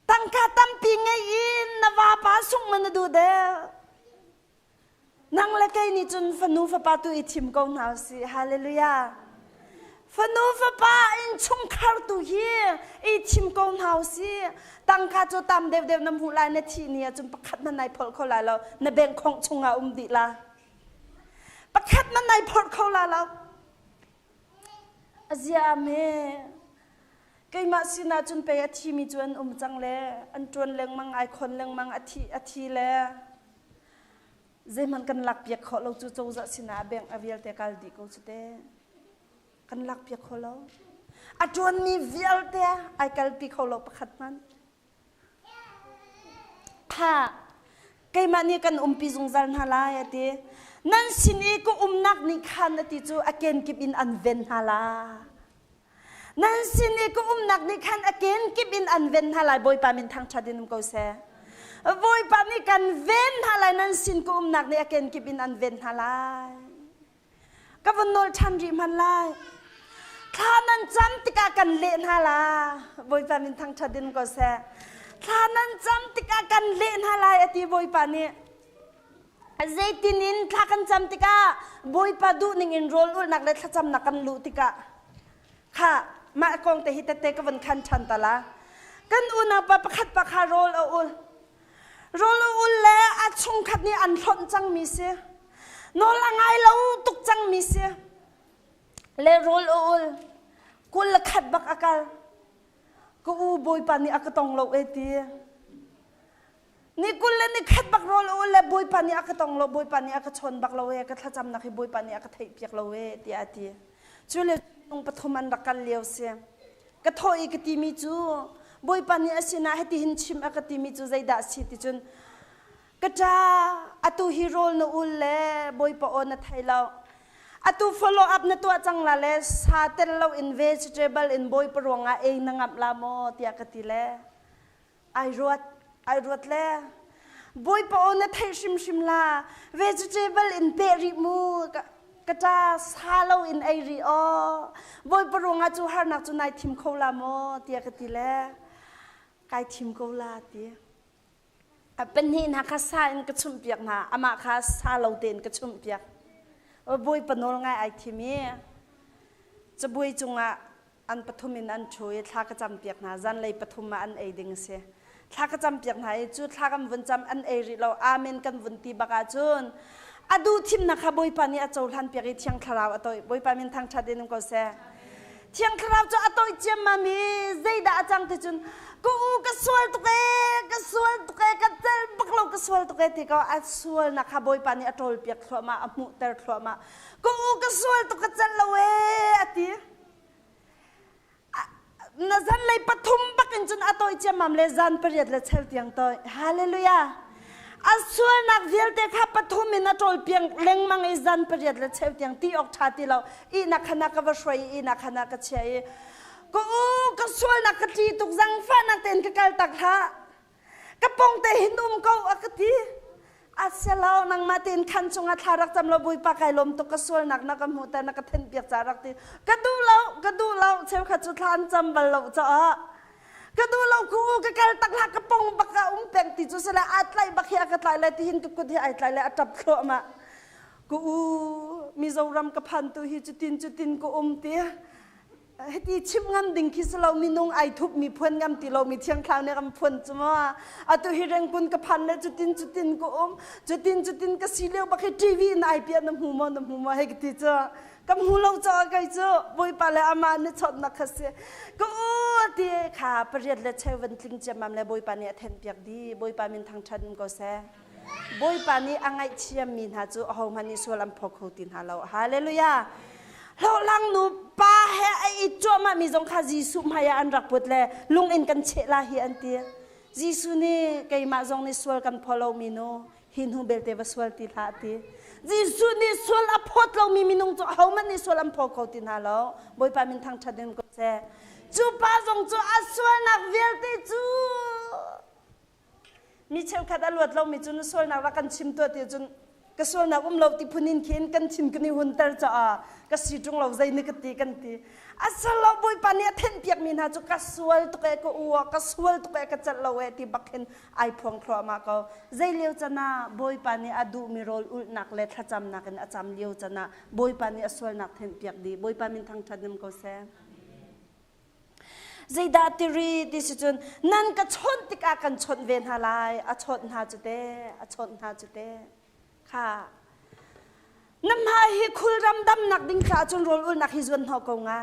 S1: tangka tam pi ngai in na va pa sung mana du de nang le kai ni chun fa nu fa pa tu I thim ko na si hallelujah fanu fa pa in chung khar tu hi I thim ko na si tangka chu tam dev nam hu lai na thi ni chun pakhat man nai phol kho lai lo na beng khong chunga di la pakhat man nai phol kho la lo azia me kai ma sina chun pe athi mi chuan chang le an tron leng mang ai khon leng mang athi le เจมันกันหลักเปียกเขาเราจู่โจจะสินาแบ่งอเวียลเตกัลดีกูสุดเตกันหลักเปียกเขาเราอาจวนมีเวียลเตไอกัลปีเขาเราประคัดมันค่ะไกมันนี่กันปีจงจันฮาลายตีนั่นสินีก็นักนิคันติจูอาเกนกิบินอันเวนฮาลานั่นสินีก็นักนิคันอาเกนกิบินอันเวนฮาลาบอยปามินทางชาดินุมก็เสบอยปานี่กันเวนฮาลานั่นสินก็นักนี่อาเกนกิบินอันเวนฮาลาก็วันโนชันริมันลายข้านั้นจำติกากันเล่นฮาลาบอยปามินทางชาดินุมก็เสข้านั้นจำติกากันเล่นฮาลาอติบอยปานี่เจตินินทักันจำติกาบอยปาดูนิงอินโรลอุนักเล็ดจำนักกันลุติกาค่ะมากองแต่ฮิตเตกวันคันชันตะละกันอุณาปะขัดปะคาโรลอุลเล่อาชงขัดนี่อันทนจังมิเสียนอละไงเราตุกจังมิเสียเล่โรลอุลกุลขัดบักอากาลกูบอยปานี่อักตองโลเอตีนี่กุลนี่ขัดบักโรลอุลเล่บอยปานี่อักตองโลบอยปานี่อักชนบักโลเอก็ถ้าจำนักให้บอยปานี่อักไทยเปียกโลเอตีอาตีช่วยเลยองปฐมันรักกันเลี้ยวเสียก็โทษอีกทีมิจูบอยปานี่สินะให้ที่หินชิมอักทีมิจูใจด่าสิติจุนก็จะอตุฮีโร่นอุลเล่บอยปาโอนไทยเราอตุ follow up นตัวจังละเล่ซาเตลเรา in vegetable in บอยปรวงเองนังอับลาโมที่อักติเล่ไอรวดเล่บอยปาโอนไทยชิมลา vegetable in เปริมูก็จะซาเราอินไอรีโอบอยปรวงอาจูฮาร์นักจูนายทีมเขาลาโมเตียกติเล่ไกทีมเขาลาเตียเป็นนี่นะข้าซาอินกระชุ่มเปียกนะอามาข้าซาเราเดินกระชุ่มเปียกบอยปนโนลง่ายไอทีมีจะบอยจงอันปฐุมินอันช่วยทากระจำเปียกนะจันเลยปฐุมมาอันไอดิงเสียทากระจำเปียกนะจูทากันวันจำอันไอรีเราอาเมนกันวันตีบักอาจุนอดูทิมนะคะบอยปานี่อาจารย์เปียกเที่ยงคราวอตอยบอยปามินทางชาดินุก็เสียเที่ยงคราวจะอตอยเจียมมามีใจด่าจังติจุนกูก็สวลตุกเอก็เจลบักเราก็สวลตุกเอที่เขาอัดสวลนะคะบอยปานี่อาจารย์เปียกขวมาอมุเตอร์ขวมากูก็สวลตุกเจลละเวอตินั่นจันเลยปฐุมปักอินจุนอตอยเจียมมาเลยจันเปรียดเลยเชลตียงตอยฮาเลลูยาอาส่วนนักวิลเตข้าปฐุมินาโจลเพียงเล็งมังอิจันเปรียดและเชฟเตียงที่ออกชาติเราอีนักขณะกับช่วยอีนักขณะกับเชียก็ส่วนนักจีตุกจังฟ้านักเต้นกับการตักท่ากระปองเตหินก็อักทีอาเซลานังมาเต้นขันจงอาทารักจำเราบุยปากไก่ลมตุกก็ส่วนนักนักมูแต่นักเต้นเปียกจารักทีกระดูเราเชฟขัดจุดทานจำบัลเราจ้าก็ดูเราคู่ก็การตักหลักกระปองบักเป็นติจุสละอัดไลบักเฮียกัดไลเลยที่หินกุดที่อัดไลเลยอัดจับโครมากูมีโจรำกับพันตัวฮิจุตินกูเตียที่ชิมงามดิ่งคิสเรามีนงไอทุบมีพวนงามตีเรามีเทียงคลางในกำพวนจุมาอัตุฮิเรงกุนกับพันเลยจุตินกูจุตินก็สีเหลวบักเฮทีวีนายเปียน้ำหูมาให้กิติจ้ากำหูเราจ้าไกจ้าบอยปาเลอามาเนี่ยชดนักเสียก็ที่ขาประเดี๋ยวเลเชวันทิ้งจำมันเลยบอยปานี่เทนเปียกดีบอยปามินทางชันก็เสียบอยปานี่อ่างไอเชียมินหาจูเอามันนี่ส่วนลำพกหูตินหาเราฮาเลลูยาเราลังนูป้าเฮไอจ้ามามีจงข้าจีสุมาอันรักปุดเลยลุงอินกันเชลาฮีอันเตียจีสุนี่ไกมาจงนี่ส่วนกันพอเรามีโนหินหูเบลเตวส่วนติลาตีจีสุนี่ส่วนอพอดเรามีนงจูเอามันนี่ส่วนลำพกเขาตินหาเราบอยปามินทางชัดเดินก็เสียจูป้าจงจูอาส่วนนักเวลเตจูมีเชลขัดอรวดเรามีจุนส่วนนักรักกันชิมตัวเตียจุนก็ส่วนนักเราติพุนินเขียนกันชิมกันในหุ่นเตอร์จ้าก็สิจงเราใจนึกตีกันตีอาศัยเราบอยปานี่เทนเปียกมีนาจูก็ส่วนตุกเอก็อัวก็ส่วนตุกเอก็จัดเราเอที่บักเห็นไอพวงครัวมาก็ใจเลี้ยวจะน่าบอยปานี่อดูมีโรลอุลนักเล็ดถ้าจำนักกันอาจำเลี้ยวจะน่าบอยปานี่ส่วนนักเทนเปียกดีบอยปามินทางชัดนึงก็เสียใจดาติรีดิสิจุนนั่นก็ชนติกากันชนเวนฮาลายอชนหาจุเตอชนหาจุเตค่ะน้ำหาฮิคุลรำดำนักดิ้งขาจนโรลอุลนักฮิจวนหอกงา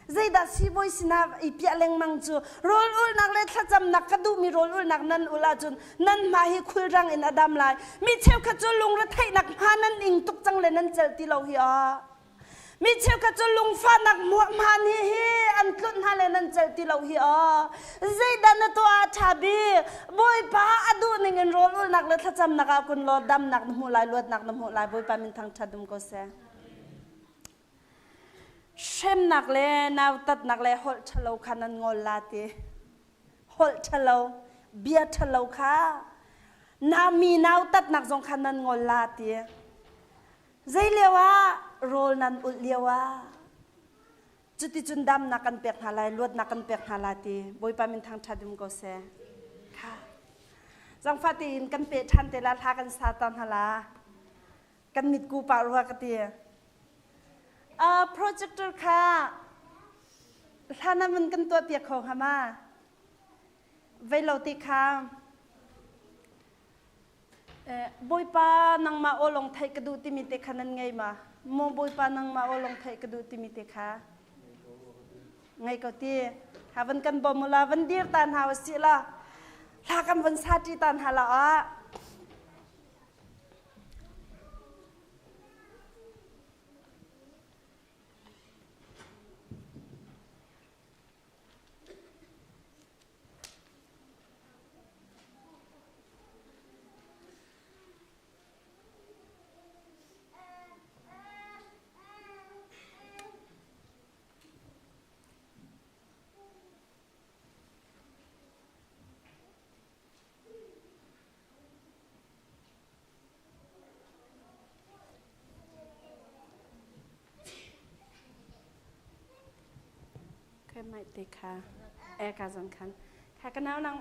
S1: zai da si boy sina ipia leng mang chu rol ul nak le thacham nak kadu mi rol ul nak nan ula chun nan ma hi khul rang in adam lai mi cheu kha chu lung ra thai nak ha nan ing tuk chang le nan chel ti lo hi a mi cheu kha chu lung fa nak mo man hi an tlut ha le nan chel ti lo hi a zai da na to a thabi boy pa adu ning en rol ul nak le thacham nak a kun lo dam nak mu lai lot nak mu lai boy pa min thang thadum ko se shem nak le naw tat nak le hol chalo khanan ngol lati hol chalo bia chalo kha na mi naw tat nak jong khanan ngol lati zai lewa rol nan ul lewa chuti chun dam nakan pek halai lot nakan pek halati boy pa min thang thadum ko se kha jang fatin kan pe than te la tha kan satan hala kan mit ku pa ruwa ka ti projector ค่ะท่านั้นมันกันตัวเปียกของฮามาไว้เราติค่ะบอยปานังมาโอลงไทยกระดูติมิเตค่ะนั้นไงมาโมบอยปานังมาโอลงไทยกระดูติมิเตค่ะไงก็ตีหาวันกันบอมุลาวันเดียร์ตันหาวสิละลากันวันซาจิตันหาละอ่ะไม่ติดค่ะการสำคัญค่ะกันน้ำนาง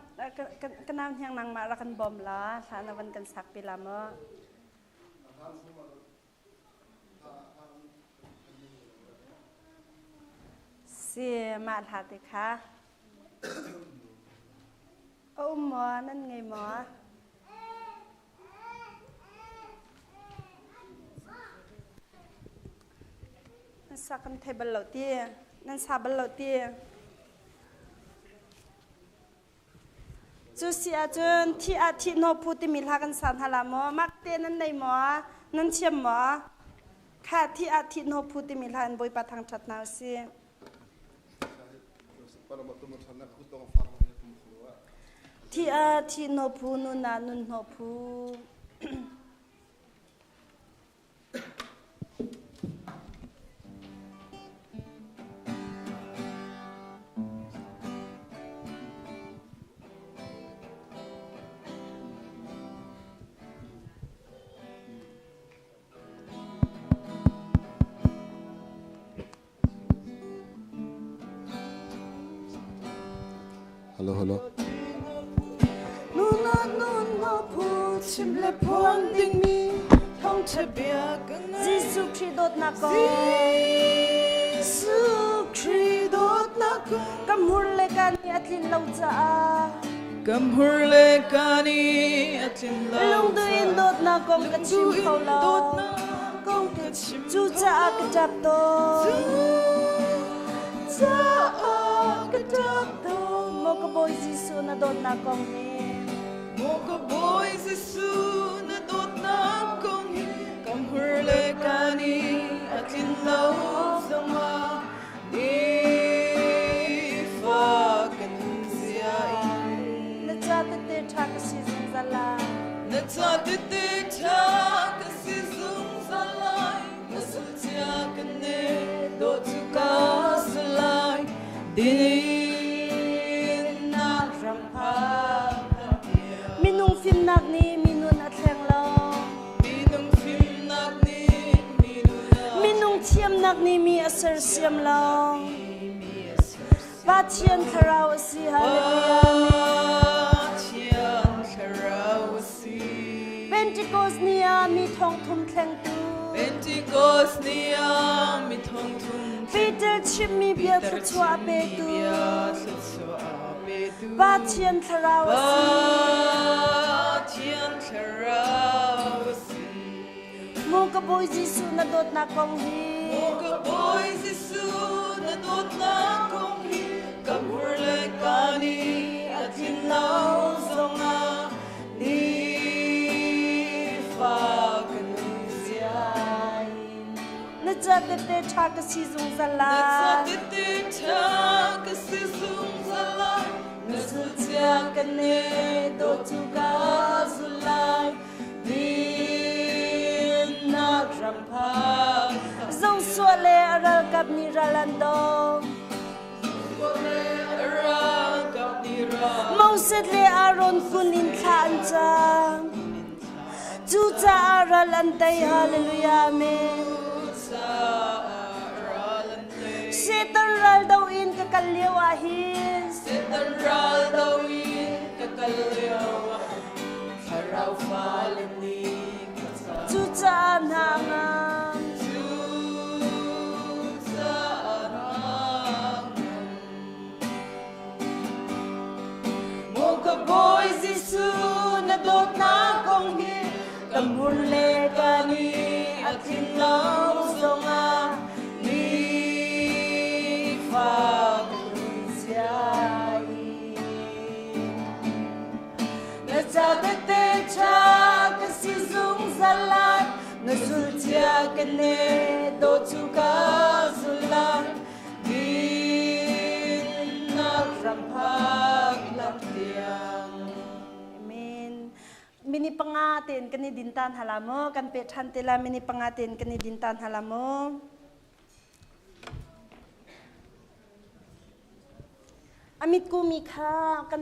S1: กันน้ำยังนางมาแล้วกันบอมล้อฐานวันกันสักปีละเมื่อเสียมาถาติค่ะโอ้หมอนั่นไงหมอสักกันเทเบิลเหล่าเตี้ยนั่นซาบัลโลตีจูเสียจนที่อาทิตย์โนพูติมิลากันสันหลามอมักเตนั่นในหมอนั่นเชื่อมหมอค่ะที่อาทิตย์โนพูติมิลาอันบอยปะทางชัดนาวซีที่อาทิตย์โนพูนุนานุนโนพู
S2: ฮัลโหลฮัลโหล
S1: นูนานูนาพูชิมเลพวนดิ้งมีท่องเทเบียกันจิสุครีโดดนักกสุครีโดดนักกำหุเลกานีอัตลินเลาจ้ากำหุเลกานีอัตลินเลาลงดูอินโดดนักกงกะชิมเขาลากงกะชิมจูจ้ากะจับโตจ้ากะจับโตMoka boy Zisu na dot na kong ni Moka boy Zisu na dot na kong ni Kam hurle kani at linlaw sama Di fa kanun siyain Natsatite takasi zungzalay Natsatite takasi zungzalay Nasultiya kane dot suka salay Dini Minung film nak ni minun at leng long Minung film nak ni minung thiam nak ni mi asar siam long Ba thian tharau si hallelujah Pentecost niya mi thong thum thleng tu Pentecost niya mi thong thum Peter chip mi bia thachwa pe tu Ba thian tharau si Moka boy Zisu na dot na kong hi Moka boy Zisu na dot
S2: đốt na công hi cầm hur le kani atin lau zong a ni fa kanu ziai
S1: na cha te cha ka si zung zala
S2: na te cha ka si zung zala na su tia ka ne do tu ka zulai din na rampa
S1: zong so le aral kap ni ralando Moses le Aaron kunin khan cha chu cha aral antai hallelujah amen Satan ral daw in ka kalyaw ahis
S2: Satan ral daw in ka kalyaw haraw falani
S1: chu cha nanga
S2: Boy Jisu na dot na kong hi kamur le kani atin lau zonga ni fa kunziai na cha te cha ka si zung zalat na zul tia ka ne do chu ka zulan din na rampak laktiang
S1: mini pangatin kani dintan halamo kan pe thantela mini pangatin kani dintan halamo amit ku mi kha kan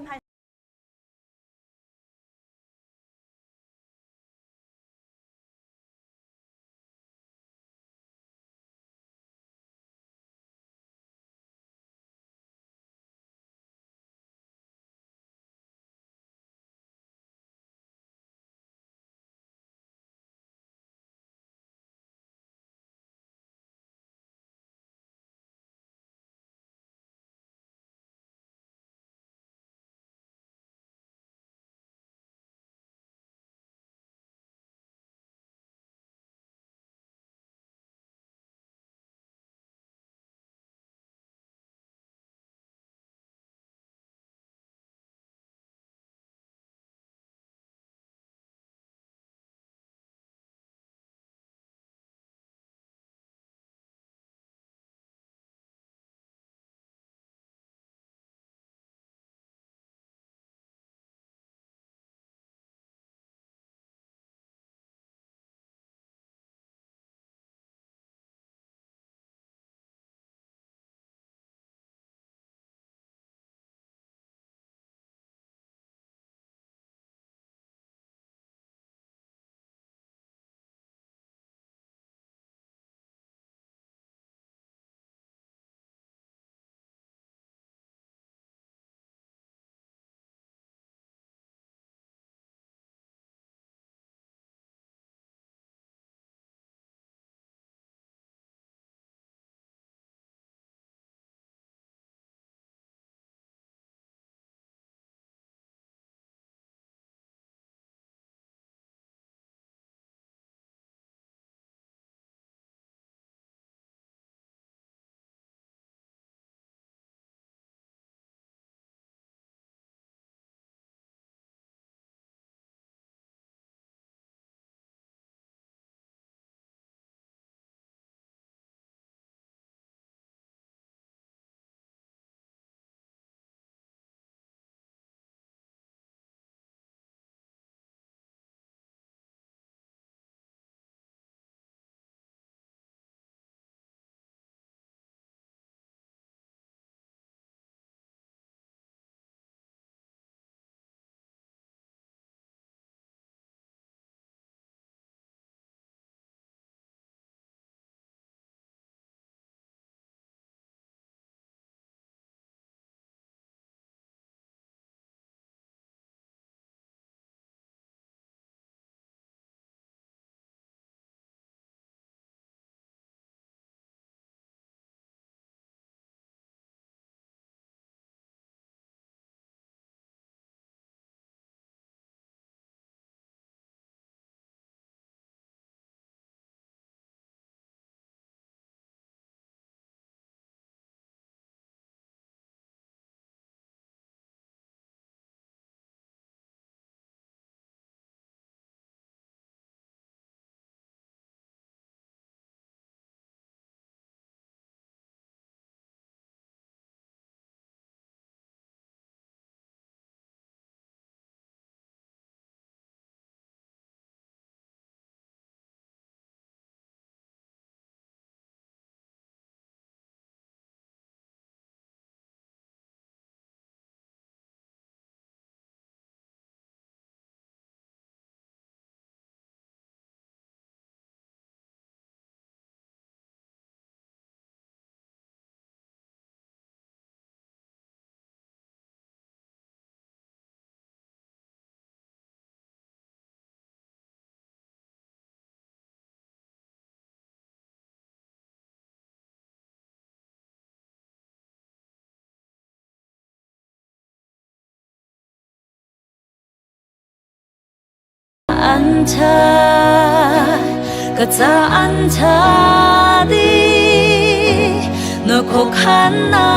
S2: อันเธอก็จะอันเธอดีนกหกขันนา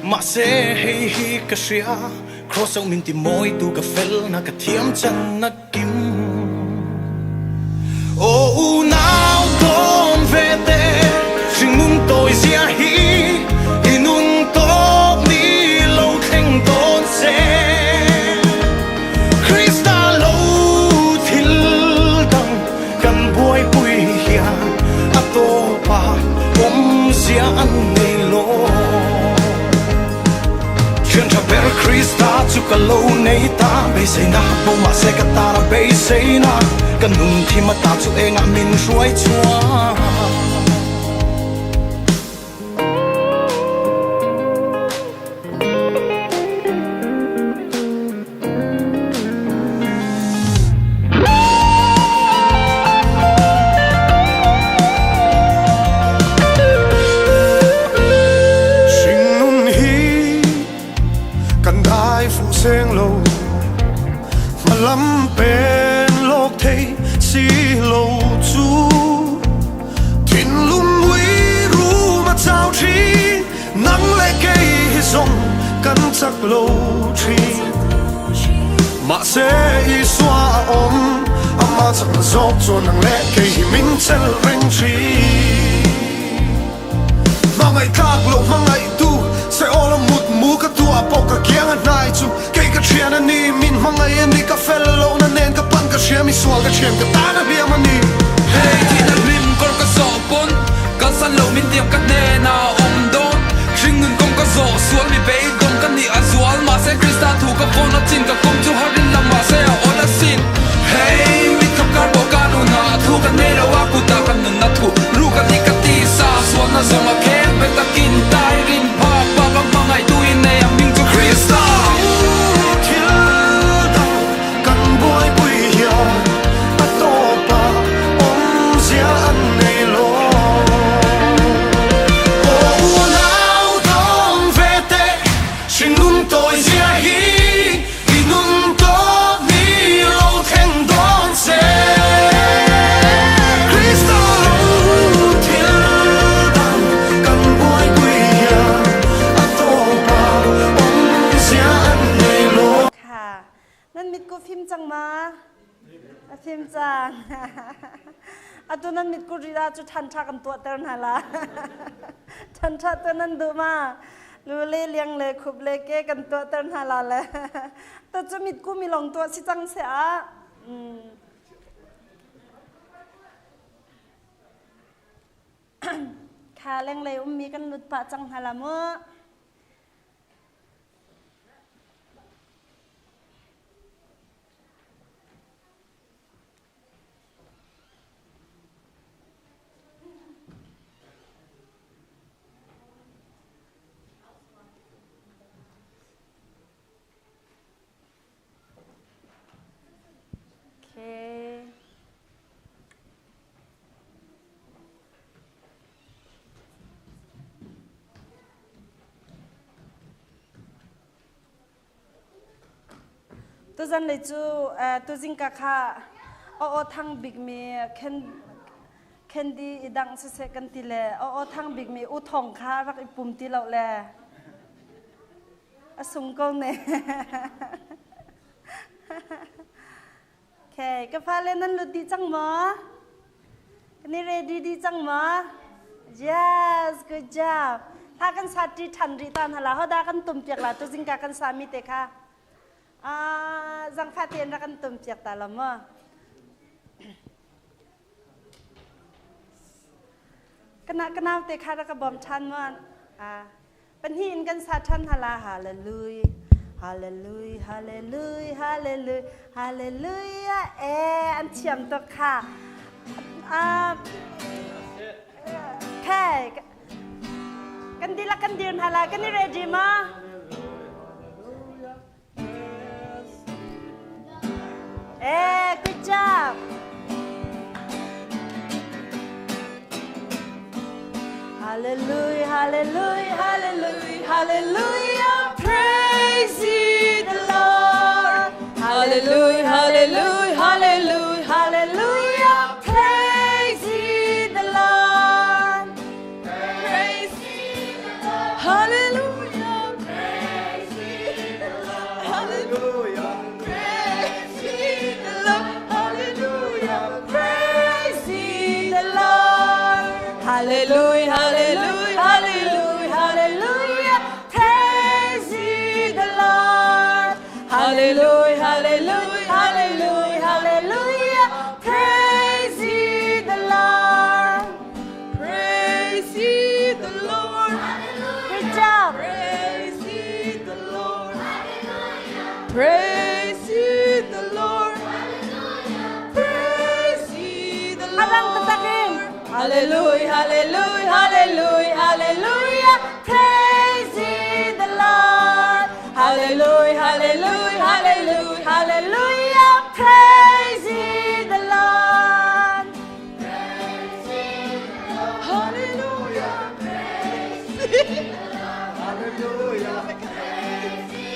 S3: mà sẽ hay hi cái xia cross ông mình tìm môi tu cà phê na cà thiêm chân na kim ô u nào con về tê xin nung tôi xia hi nung tôi đi lâu thành tôn xe Krista lâu thil đằng gần buổi bụi hiền à tô pa xia ăn ngày lô chuyện cho bé Krista chúc cả lâu nay ta bây giờ na bông mà sẽ cả ta bây giờ na cần nung thì mà ta chúc em mình suy chúa
S4: Sen lâu mà lắm bên lộc thế xí lâu chú thìn luôn quý ru mà trao chi nắng lệ cây rong cắn chắc lâu chi mà sẽ y xoa ôm mà chắc gió cho nắng lệ cây mình chân rèn chi mà ngày khác lâu mà ngày tu sẽ ô là một mũ cả tua bọc cả kiang anh này chú cây cả chuyện anh đi min mà ngày anh đi cà phê lâu nên nên cả pan cả chuyện mi xua cả chuyện cả ta đã biết mà đi
S5: hey thì đã lim con có gió bún cả san lâu min tiệm cả nè nào om đôn riêng người con có gió xuống mi bay đông cả ni azual mà sẽ Krista thu cả phone nó chín cả công chú harin làm mà sẽ ở đó xin hey mi khắp cả bộ cả nu na thu cả nè đâu aku ta cả nun na thu ru cả ni cả ti sa xuống na zo mà khen bên ta kin tai rin pa pa pa pa ngày tu in này mình cho Krista
S1: นั่นมิดกูฟิมจังมา พิมจังอาตัวนั้นมิดกุริราจุทันชากันตัวเตอร์นาละทันชาตัวนั้นดูมารู้เลี้ยงเลยขุบเลยเก้กันตัวเตอร์นาละเลยแต่จะมิดกูมีลงตัวสิจังเสียขาเลี้ยงเลยมีกันลุดปะจังฮาละมั้งตัวจันเลยจูตัวจิงกะค่ะโอทั้งบิ๊กมีเคนดีดังเสกันทีเลยโอทั้งบิ๊กมีอุทองค่ะรักอีปุ่มทีเราแลสุงกงเนี่ยแค่ก็พาเล่นนั่นลุดีจังหมอนี่เรดีจังหมอ yes good job ถ้ากันสัตย์ที่ทันรีตันฮะละเขาได้กันตุ่มเปียกละตัวจิงกะกันสามีเตะค่ะจังฟ้าเตียนรักกันตุ่มเจียกตาละมั้งกันเอาเตะขารักกับบอมชันมั้งเป็นหินกันสาชันฮาลาฮาเลลูยฮาเลลูยฮาเลลูยฮาเลลูยฮาเลลูยอันเฉียมตัวค่ะแค่กันดีละกันเดียนฮาลากันนี่เรจิมาgood job. Hallelujah, hallelujah, hallelujah, hallelujah. Praise ye the Lord. Hallelujah, hallelujah, hallelujah, hallelujah. Praise ye the Lord. Praise ye the Lord. Hallelujah. Praise ye the Lord. Hallelujah. Hallelujah, hallelujah, hallelujah, hallelujah. Praise ye the Lord. Hallelujah, hallelujah, hallelujah, hallelujah. Praise ye the Lord. Praise ye the Lord. Good job. Praise ye the Lord. Praise ye the Lord. Praise ye the Lord. Hallelujah, hallelujah, hallelujah, hallelujah. Praise ye the Lord. Hallelujah, hallelujah, hallelujah, hallelujah. Praise ye the Lord. Praise ye the Lord. Hallelujah. Praise ye the Lord. Hallelujah. Praise ye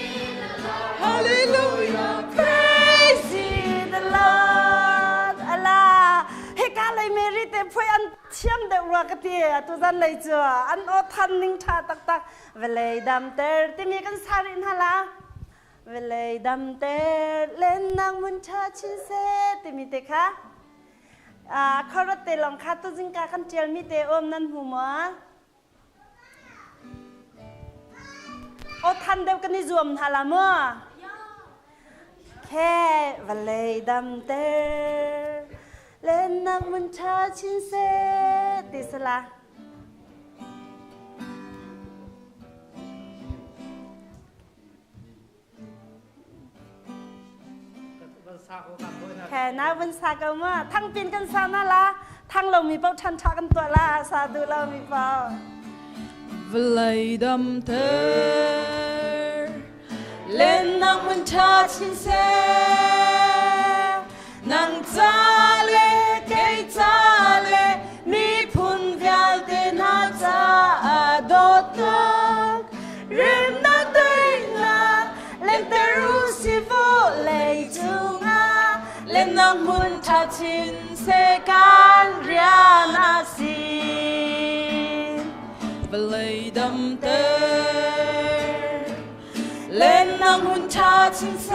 S1: the Lord. Hallelujah. Praise ye the Lord. Allah. Hey, Mary, they put on Tiam the Rocketeer to the later, and all turning tatak, Vele dam there, the Megan Sarin Hala. Vele dam there, Lenang Munchin said, the Miteka. Corate long Katuzinka can tell me the Omnan Huma. O Tandemkanizum Halamo. Ke Vele dam there. เล่นนักมันชาชินเซติสละแค่นักมันสากันว่าทั้งปีนกันสาน่าละทั้งเรามีเป้าชันชากันตัวละสาดูเรามีเป้าเวลาดำเธอเล่นนักมันชาชินเซนังจาเลเกจาเลมีพุนเวลเดนาจาโดตักเริ่มนักเดินละเล่นแต่รู้สิโวเลยจุงาเล่นนักมุนทัดชินเสกันเรียนาสิเวลาดำเตอเล่นนักมุนทัดชินเส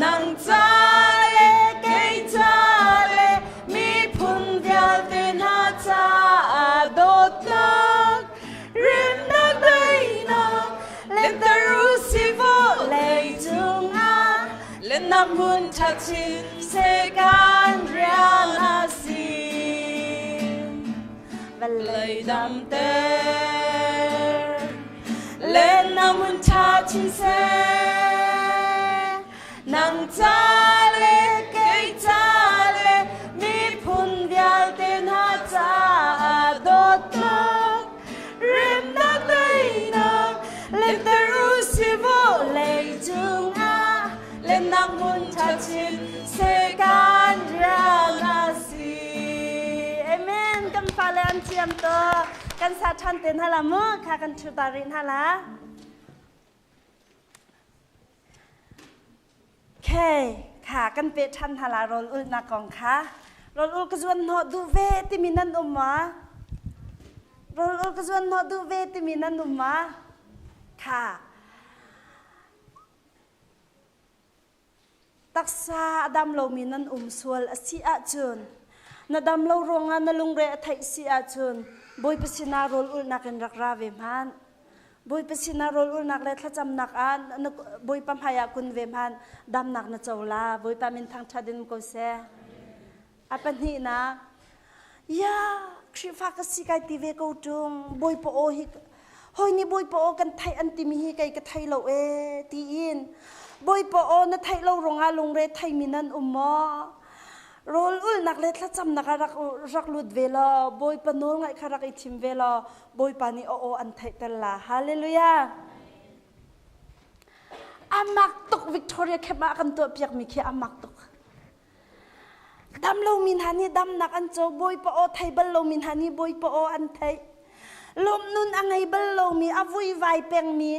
S1: นังจ
S2: lên nam hun cha chin se gan rian asi và lời đam tê lên nam hun cha chin se nang cha le cây cha le mi phun dial tên ha cha đốt tơ rim nát đây na lên tơ ru si vô lệ chung a lên nam hun cha chin se gan ra na si
S1: amen kan pale an chiam to kan sa chan ten hala mo kha kan chu darin halaเคค่ะกันเปชันฮาลาโรลอุลนักองค่ะโรลอุลกจวนหอดูเวติมินันอุมมาโรลอุลกจวนหอดูเวติมินันอุมมาค่ะตักษาดำโลมินันสวลสีอาจุนนาดำโลโรงงานนลุงเรไทยสีอาจุนบอยปสินาโรลอุลนักนรักราเวมันบอยปสินาโรลอุลนักเลทจำนักอันบอยปัมพายาคุณเวมันดำนักนเจ้าลาบอยปามินทางชาดินโกเซอาปันนี่นะยาคริฟักสิกายตีเวกูจุงบอยปโอฮิเฮ้ยนี่บอยปโอกันไทยอันติมีฮิกายกันไทยเราตีอินบอยปโอนะไทยเราโรงงานลงเรไทยมินันมอโรลอุลนักเล็ดละจำนักรักลุดเวลาบอยปนนไงคารักอิทิมเวลาบอยปานีโออันไทยตลาฮาเลลูยาอามักตกวิกตอเรียแค่มากันตัวเปียกมีแค่อามักตกดำโลมินฮานีดำนักอันโจบอยปโอไทยบัลโลมินฮานีบอยปโออันไทยลมนุนอังไงบัลโลมีอาวุยไวเปงมี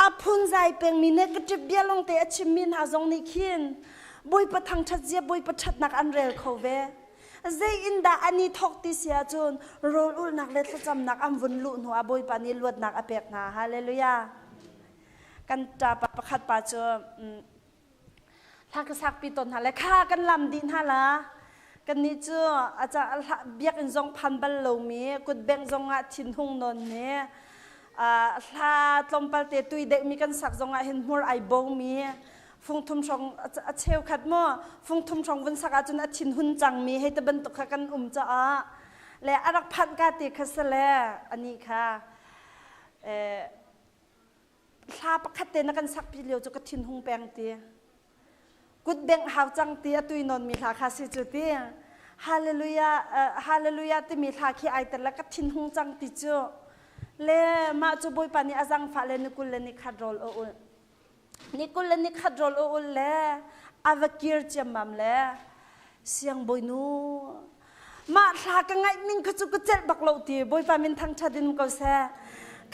S1: อาพุนใจเปงมีเนกจิบเบียลงเตอชิมินหาจงนิคินบอยประทังชัดเจียบอยประชัดนักอันเรลเขาเวเจอินดาอันนี้ทอกติเสียจนโรลอุลนักเล็ดจำนักอัมวุนลุนหัวบอยปานีลวดนักอเปกนาฮาเลลูยากันจะประคัดปาจถ้ากษักปีตนฮาเลข้ากันลำดินฮาละกันนี้จ้อาจารย์เบียกอินจงพันบัลโลมีกุดเบงจงอาทินหงนนเนี่ยถ้าตรงปัลเตตุยเด็กมีกันสักจงอาเห็นมัวไอโบมีฟงทุ่มชงเชลขัดมั่วฟงทุ่มชงวันสักจนทินหุ่นจังมีให้ตะบันตกกันจ้าและอารักพันกาติคัสเลอันนี้ค่ะถ้าประคัดเตนกันสักพิเลียวจะกทินหงแปงเตียกุดเบงหาวจังเตียตุยนนมีลาคาสิจุเตียฮาเลลูยาฮาเลลูยาที่มีลาคีไอแต่ละกทินหงจังติจูเลมาจูบอยปานีอาจังฟ้าเลนิกุลเลนิขัดโรลโอนิกุลนิขัดโรลโอเลอาวกิร์จมัมเลเสียงบอยนูมาลากังไงมิงขจุกเจ็ดบักโลตีบอยปามินทางชาดินก็เส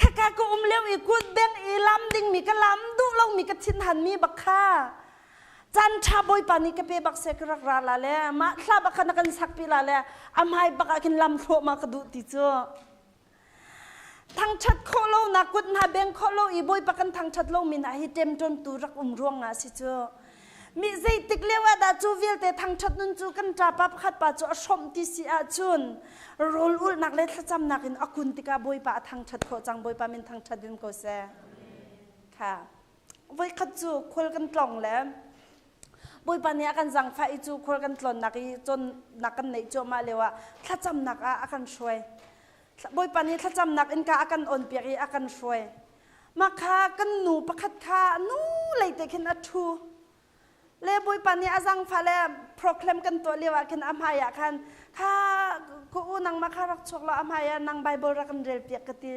S1: ข้าก็เลี้ยวอีกุดเบงอีลำดิ่งมีกะลำดูเรามีกะทินหันมีบักข้าจันชาบอยปานีกะเปบักเสกรักราลาเลมาลาบักขนักันสักปีลาเลอามายบักกินลำโผล่มากระดูติจูทางชัดโคโลนักกุดนาเบงโคโลอีบอยปักันทางชัดโลมินอาฮิเต็มจนตูรักร่วงอาสิจูมีใจติกเลี้ยวดาจูวิลแต่ทางชัดนุนจูกันจับปับขัดปาจูอชมที่สิอาจุนโรลอุลนักเล็ดจำนักอินอากุนติกาบอยปะทางชัดโคจังบอยปะมินทางชัดดินโกเซค่ะบอยขัดจูคุยกันกล่องแล้วบอยปะเนี่ยกันจังไฟจูคุยกันกล่องนักอีจนนักกันไหนจูมาเลยวะถ้าจำนักอากันช่วยบอยปานีถ้าจำนักอินกาอากันอ่อนเปียกอากันช่วยมาค้ากันหนูประคัดค้านู่เลยแต่เข็นอัทูเล่บอยปานีอาจังฟ้าเล่โปรแกรมกันตัวเรียกว่าเข็นอัมหายาคันข้ากูนังมาค้ารักชกละอัมหายานังไบเบิลรักกันเรียลเปียกกติ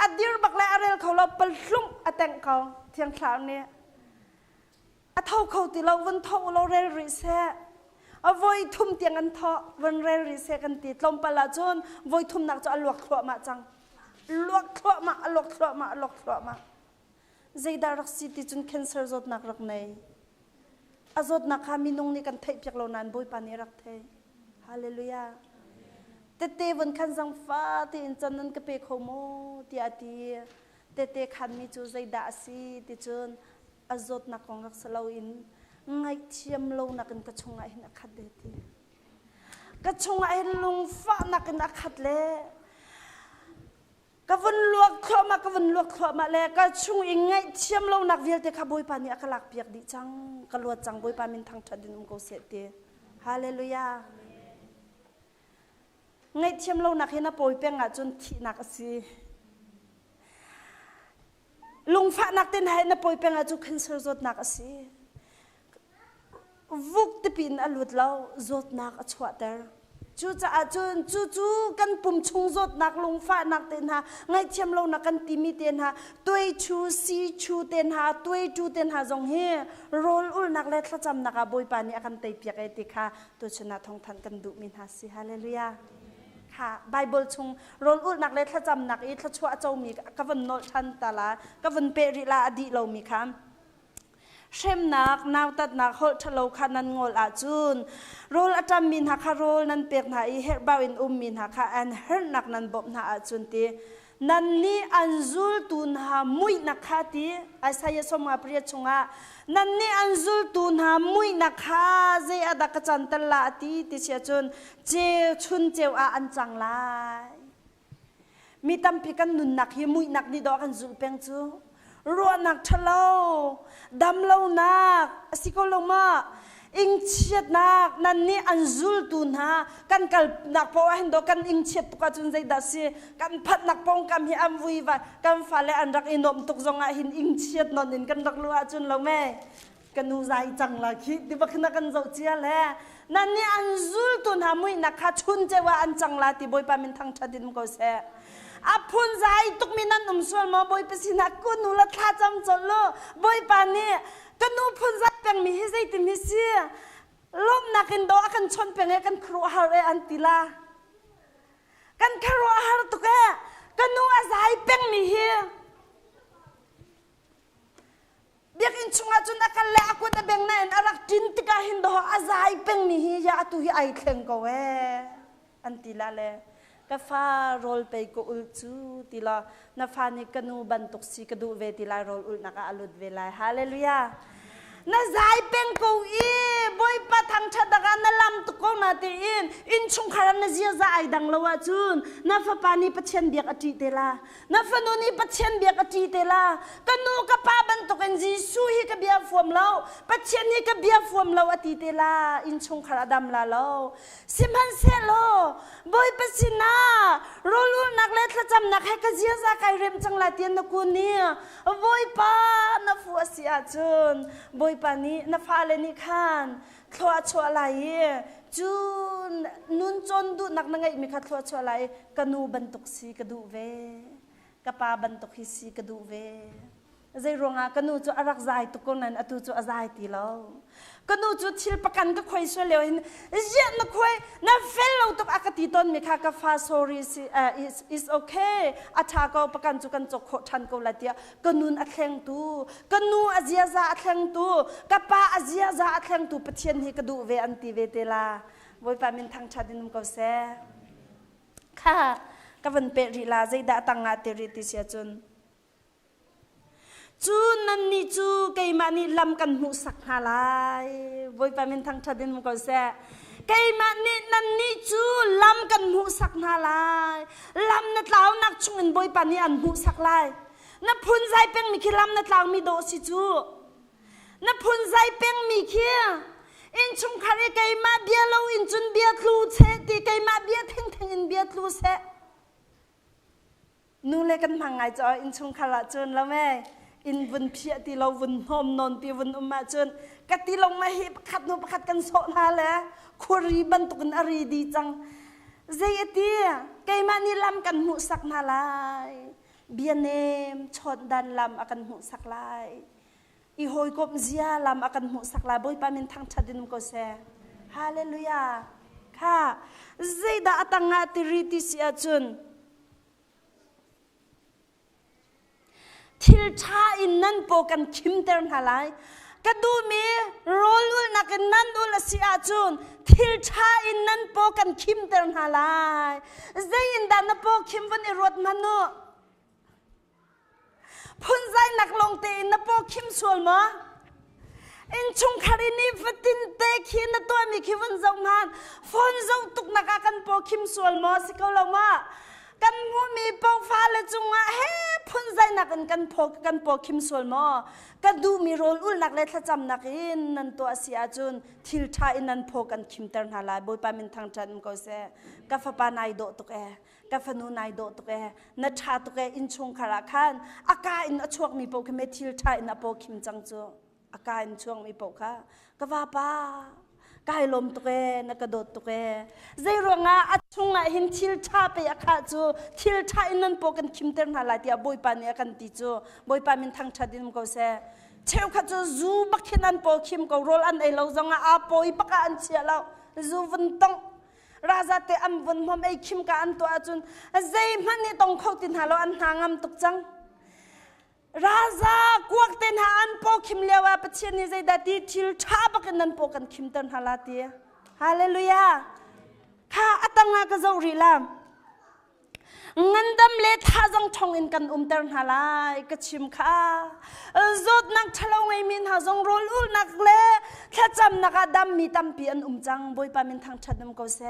S1: อดีรบักเล่อเรลเขาเราปลุ่มอแต่งเขาเที่ยงคราวนี้อเท่าเขาตีเราวันเท่าเราเรลริเซอวัยทุ่มเตียงกันทอวันเรริเซกันติดลมปลาจนวัยทุ่มนักจะลวกครัวมาจังลวกครัวมาลวกครัวมาลวกครัวมาใจดารักสิติจนแคนเซอร์จดนักรักในอาจดนักขามีนงนี่กันเทปจากเรานั้นบอยปานีรักเทฮาเลลูยาเตวันขันจังฟ้าที่อินจันนันก็เปโคโมที่อาทิเตขันมีจูใจดาสิติจนอาจดนักของรักสลาวินไงเทียมลงนักกันกระชงไอ้นักขัดเดตีกระชงไอ้ลุงฟ้านักกันนักขัดเล่ก กวนลวกคลอมากวนลวกคลอมาแล้วก็ชุ่งอิงไงเชี่ยมลงนักเวียลเตะขบวยปานี่อักลักเปียกดิจังกลัวจังบวยปามินทางชัดดินมุกเสตเตฮาเลลูยาไงเชี่ยมลงนักเห็นนะปอยเปียงอ่ะจนที่นักสิลุงฟ้านักเต้นให้นะปอยเปียงอ่ะจุขึ้นเสือจดนักสิวุกตะปินอลุดเล่าจดนักอชวเตอร์จูจะอาจุนจูกันปุ่มชงจดนักลงฟ้านักเต้นหาไงเชี่ยมลงนักกันติมิเต้นหาตัวชูซีชูเต้นหาตัวจูเต้นหาจงเฮโรลอุลนักเล็ดละจำนักบอยปานี่อากันเตยเปียกไอติค่ะตัวชนะทองทันกันดุมินหาสิฮาเลลูยาค่ะไบเบิลชงโรลอุลนักเล็ดละจำนักอีละชัวเจ้ามีกวันโนชันตาลากวันเปริลาอดีเรามีค่ะเช่นนักนาวตัดนักโหดทะเลขันนันงอลอาจุนโรลอาจารย์มินหักโรลนันเปียกหาอีเฮบาวินมินหักอันเฮนักนันบบหาอาจุนตีนันนี่อันจุลตุนหามุยนักขาตีอาศัยสมงาเปรียชงะนันนี่อันจุลตุนหามุยนักขาเจอดักจันตลาตีติเชียจุนเจชุนเจวอาอันจังไลมีตั้มพิกันนุนนักฮิมุยนักนี่ดอกอันจุลเปียงจูรัวนักทะเลดำเลานักสิโกลงมาอิงเชียดนักนั่นนี่อันจุลตุนฮะกันกัลนักพอเห็นดอกกันอิงเชียดตุกจุนใจดัชกันพัดนักปองกันฮิอัมวีวะกันฟ้าเลอันรักอินอมตุกจงอาหินอิงเชียดนอนอินกันรักลัวจุนเราแม่กันนูใจจังละคิดดิบักนักกันเจ้าเจียแหละนั่นนี่อันจุลตุนฮามุยนักขาชุนเจว่าอันจังละที่บอยปามินทางชาดินมุกเสะอาพุนใจตุกมินันส่วนมาบอยไปสินักกุนูละท่าจำจนโลบอยปานี่กันนูพุนใจเป็นมีให้ใจติมิเสียลมนักอินโดกันชนเป็นกันครัวฮาร์เรอันติลากันครัวฮาร์ตุกะกันนูอาศัยเป็นมีเฮียเบียกินชุงอาจุนอากันเละกูจะเป็นนั่นอารักจินติกาฮินโดอาศัยเป็นมีเฮียตุฮีไอเทงก็เวอันติลาเลก็ฟ้าโรลไปก็อุลจูติลานาฟานิกนูบันตุกซีกดูเวติลาโรลอุลนักอาลุดเวลาฮาเลลูยานาใจเป็นกูอีบอยปะทางชาดกันนาลำตุกงนาตีอินชุงคารันนาเจียใจดังละวะจูนนาฟปานีปัจเจนเบียกอจิเตลานาฟนูนีปัจเจนเบียกอจิเตลากันนูกับป้าบันตุกันจีซูฮีกับเบียฟวมเราปัจเจนฮีกับเบียฟวมเราอจิเตลาอินชุงคาราดัมลาเราสิมันเซโลบอยปะสินาโรลูนักเล็ดละจำนักให้กับเจียใจไกเรมจังลาเตียนนักุนีบอยปานาฟัวเสียจูนบอยปานี้นาฟาเลนิคันทลัวชัวอะไรจูนนุนจนดูนักนังไงมีขัดทลัวชัวอะไรกนูบันตุกซีกระดูเวกะปาบันตุกฮิซีกระดูเวใจรวงกนูจูอารักใจตุกนั้นอตุจูอาใจตีเรากนูจูทิลประกันก็คอยช่วยเหลือเย็นนักคอยนักเฟลเราตุกอากติตนมีค่ากาฟาโซรีis okay อาชาก็ประกันจูกันจกขทันก็ละเดียกนูนอัดแข่งตูกนูอาเซียซาอัดแข่งตูกะปาอาเซียซาอัดแข่งตูปะเทียนให้กระดูเวอันติเวเตลาบอยปามินทางชาดินมุกเสะค่ะกวันเปริลาใจด่าตังอาเตริติเสียจนจูนันนี่จูไก่มานี่ลำกันหูสักหาลายบอยปามินทางชาดินมุกเสะไก่มานี่นันนี่จูลำกันหูสักหาลายลำนัดเหลานักชงอินบอยปานี่อันหูสักลายนับพุนใจเป็นมีขี้ลำนัดเหลามีโดสิจูนับพุนใจเป็นมีขี้อินชงคาริไก่มาเบียเราอินจุนเบียทลูเซตีไก่มาเบียเทงอินเบียทลูเซนูเลกันพังไงจออินชงคาราจนแล้วแม่อินวันเพียที่เราวันหอมนอนตีวันอุมาจนกติลงมาฮิประคัดนูประคัดกันโซนาแล้วคุรีบันตุกันอารีดีจังเจียตีไก่มานี่ลำกันหูสักนาลายเบียเนมชดดันลำอากันหูสักลายอีโฮยกบเจียลำอากันหูสักลายบอยปามินทางชาดินก็เสฮาเลลูยาค่ะเจียดาตังอาติริติเสียจนทิลชาอินนั่นโปกันคิมเตอร์หาลายกระดูมีโรลุนักนั่นอุลสิอาจุนทิลชาอินนั่นโปกันคิมเตอร์หาลายใจอินดานโปคิมวันอิรวดมันโนพุนใจนักลงเตอินโปคิมส่วนมั้งอินชงคารินีฟัตินเตคินตัวมีคิวันเจ้างานฟอนเจ้าตุกนักกันโปคิมส่วนมั้งสิเขาลงมา กันหัวมีเป่าฟ้าเลยจุงอ่ะเฮ้พุ่นใจนักกันพอคิมสวลมอกันดูมีโรลอุลนักเลยถ้าจำนักอินนั่นตัวเสียจุนทิลทาอินนั่นพอกันคิมเตอร์นาลายบอยปามินทางจันก็เสกาฟปานายโดตุกกาฟนูนายโดตุกนัชชาตุกอินชงคาราคันอากาอินอช่วงมีพอคิมทิลทาอินอพอคิมจังจูอากาอินช่วงมีพอค่ะกว่าป้ากายลมตุกนักโดดตุกใจรัวงาอัดชงอ่ะหินทิลชาไปอาคาจูทิลชาอินนั่นปกันคิมเตอร์นาลายที่บอยปานี่กันติจูบอยปามินทางชัดดินก็เสเชื่อข้าจูจูบักขินันปคิมก็โรลอันไอเราจงอาปอยปากอันเชียเราจูวันต้องราชาเตอันวันพอมไอคิมกอันตัวจุนใจมันนี่ต้องเข้าตินหาเราอันหางามตุกจังราชากวกเต็นหาอันปอคิมเลียวปะเชียนี่ใจดัดดีทิลชาบักนันปกันคิมเต็นหาลาตีฮาเลลูยาข้าอัตังงากะเจ้ารีลามงันดำเล็ดท่าจังทองอินกันเต็นหาลายกะชิมข้าจดนักทะเลงมินหาจงโรลูนักเล่แค่จำนักดำมีตั้มปีอันจังบอยปามินทางชัดดำก็เส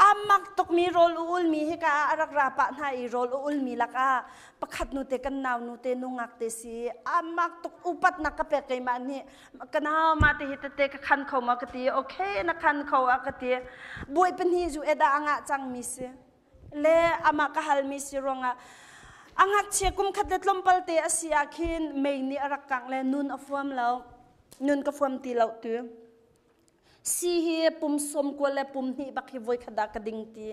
S1: อามักตกมีโรลอุลมีให้กาอารักราปะนาอีโรลอุลมีลักอาประคัดนูเตกันนาวนูเตนุงักเตสีอามักตกอุปัตนักกะเปกไกมานี่กันนาวมาเตหิตเตกขันเขามากตีโอเคนักขันเขาอากตีบวยเป็นฮีจูเอดาอ่างจังมิสเลอามักกะฮัลมิสรองอ่างเชียกุมขัดเล็ดลมปัลเตอสิอาคินเมนี่อารักกังเลนุนอฟวมแล้วนุนกะฟวมตีเหล่าตัวสีเฮียปุ่มสมกว่าและปุ่มนี่บักฮิวอยขดากระดิ่งตี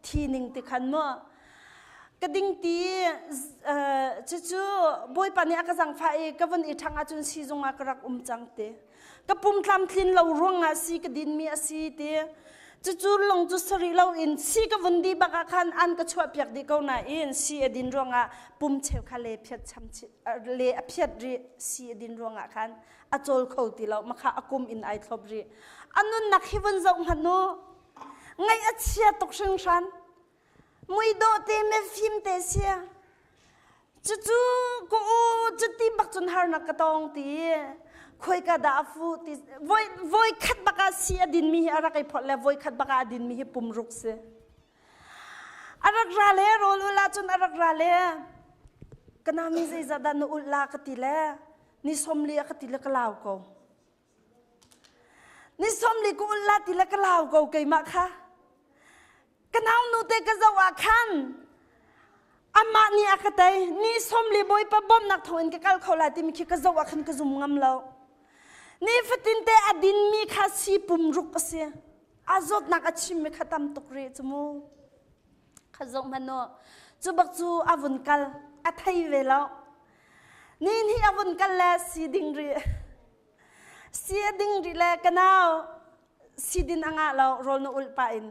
S1: ทีหนึ่งติขันมั่วกระดิ่งตีจู่ๆบอยปานี่อากาศสังไฟก็วันอีทางอาจุนสีจงอากรักจังเตกระปุ่มทำคลินเราร่วงอาสีกระดิ่งมีอาสีเตจู่ๆลงจุสรีเราอินสีกวันดีบักขันอันกระชวบเปียกดีก็น่าอินสีอดินร่วงอาปุ่มเชวคาเลเพียดช้ำเลเพียดรีสีอดินร่วงอาขันอาโจลเขาตีเรามาข้าอากุมอินไอทบรีอันนั้นนักฮิวันจงหันโนไงอาเชียตกชิงชันมวยโดเตเมฟิมเตเซียจู่ๆกูจุดที่บักจนหานักกระตองตีคอยกระดาฟูตีวอยขัดบักอาเซียดินมีอะไรกันพอแล้ววอยขัดบักอาดินมีปุ่มรุกเสอารักราเล่โรลุลาจนอารักราเล่กันนามีใจจัดานอุลากติเล่นิสมลีกติเลกลาวกูนิสมลีกูอุลาติเลกลาวกูเกยมาค่ะกันเอาหนูเตกะจะว่าขันอามานี่อากาศนิสมลีบอยปะบอมนักทวินกะกัลเขาลาติมีคิกะจะว่าขันกะจุมงามเรานี่ฟตินเตอดินมีข้าสีปุ่มรุกเสียอาจดนักอาชิมมีข้าตามตกเรียจมูข้าจงมันโนจูบักจูอาวุนกัลอาไทยเวลานี่อาวุนกันแล้วสีดิ่งรีแล้วกันเอาสีดินอ่างเราโรนอุลปาอิน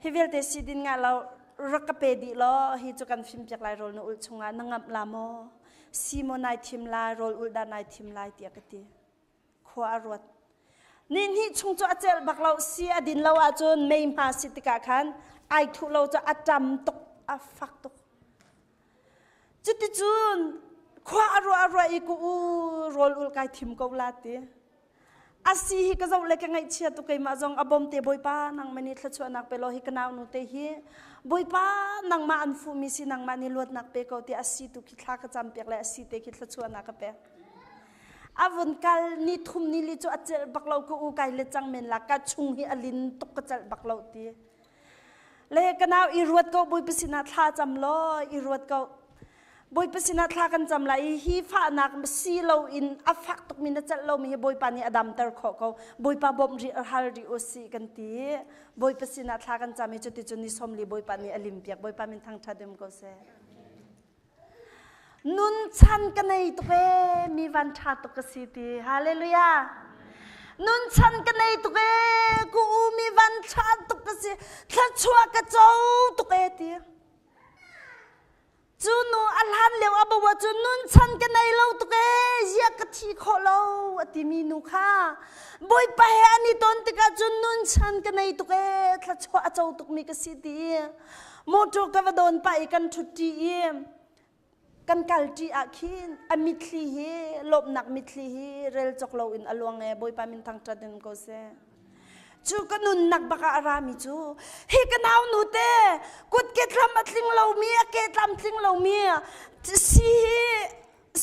S1: ฮิเวลเตสีดินงาเรารักเปดีล้อฮิจุกันฟิล์มจากลายโรนอุลชงานังับลาโมซีโมนายทิมลายโรนอุลดานายทิมลายเตียกตีขวารวดนี่ชงจะอาเจลบักเราสีดินเราอาจนไม่มาสิติกาขันไอทุเราจะอาจำตกอาฟักตกจุดจุนขวาอรัวอีกูโรลอุลกายทิมกาวลาตีอาศัยก็จะเล็กไงเชียตุกยมาจงอบอมเตบอยป้านังมันนี่ทศวนักเปโลฮิกนาวนุเตฮีบอยป้านังมาอันฟูมิสินังมันนี่ลวดนักเปกเอาตีอาศัยตุกิทลากระจำเปียกและอาศัยเตกิทศวนักเปอาวันกัลนี่ทุ่มนี่ลิจูอัจเจบักเรากูกายเลจังเมนลักกะชุงฮิอลินตุกกระจัลบักเราตีเลกันเอาอีรวดก็บอยปสินาทลาจำล้ออีรวดก็บอยปสินาทลากันจำไรฮีฟ้านักซีเราอินอัฟักตุกมินจัดเรามีบอยปานีอดัมเตอร์ขอเขาบอยปาบอมรีฮัลรีโอซีกันตีบอยปสินาทลากันจำมีจุดที่จุดนิสมลีบอยปานีอลิมเปียกบอยปามินทางชาเดมก็เซนุนชันกันในตุกมีวันชาตุกสิตีฮาเลลูยานุนชันกันในตุกกูมีวันชาตุกสิถ้าชัวกระโจตุกตีจูนูอัลฮันเลวอับว่าจูนุนชันกันในเราตุกยากที่ขอเราอติมีนุค่ะบอยไปอันนี้ตอนติกาจูนุนชันกันในตุกถ้าชัวกระโจตุกมีกสิตีโมจูกวดอนไปกันทุตีกันกัลจีอาคินอมิทลีเฮลบนักมิทลีเฮเรลจกเราอินอลวงเอบอยปามินทางจัดเดินก็เซ จูกันนุนนักบักอารามิจูฮิกันเอาหนูเต้กุดเกตลำอัดลิงเหลามีเกตลำลิงเหลามี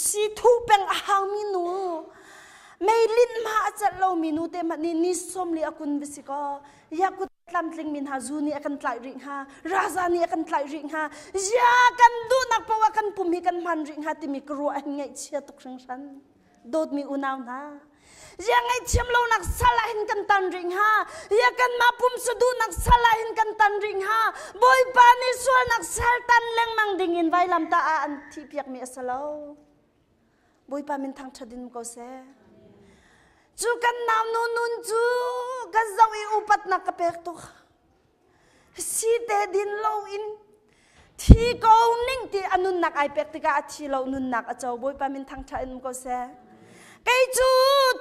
S1: สีทูเป็นหางมีนูไม่ลิ้นมาจัดเหลามีนูเต้มันนี่สมลีอากุนวิสิกอยากกุดลำลิงมินหาจูนี่อากันไตริงหาราซานี่อากันไตริงหาอยากกันดูนักปว่ากันปุ่มฮิกันมันริงหาที่มีกลัวไงเชียตุกสังสันโดดมีอุณาวนายังไงเชื่อมเรานักสลายกันตันริงฮาอยากกันมาปุ่มสะดุนักสลายกันตันริงฮาบอยปานิสวนักสลตันเล็งมังดิ่งอินไว้ลำตาอันที่เพียกมีอสลาวบอยปามินทางชดินก็เสจูกันนาวนุนจูกันเจ้าอีอุปัตนักกระเปกตุกสีเตดินเราอินที่เกานิ่งที่อนุนักไอเป็กติกาที่เรานุนักอาจารย์บอยปามินทางชดินก็เสไอ้จู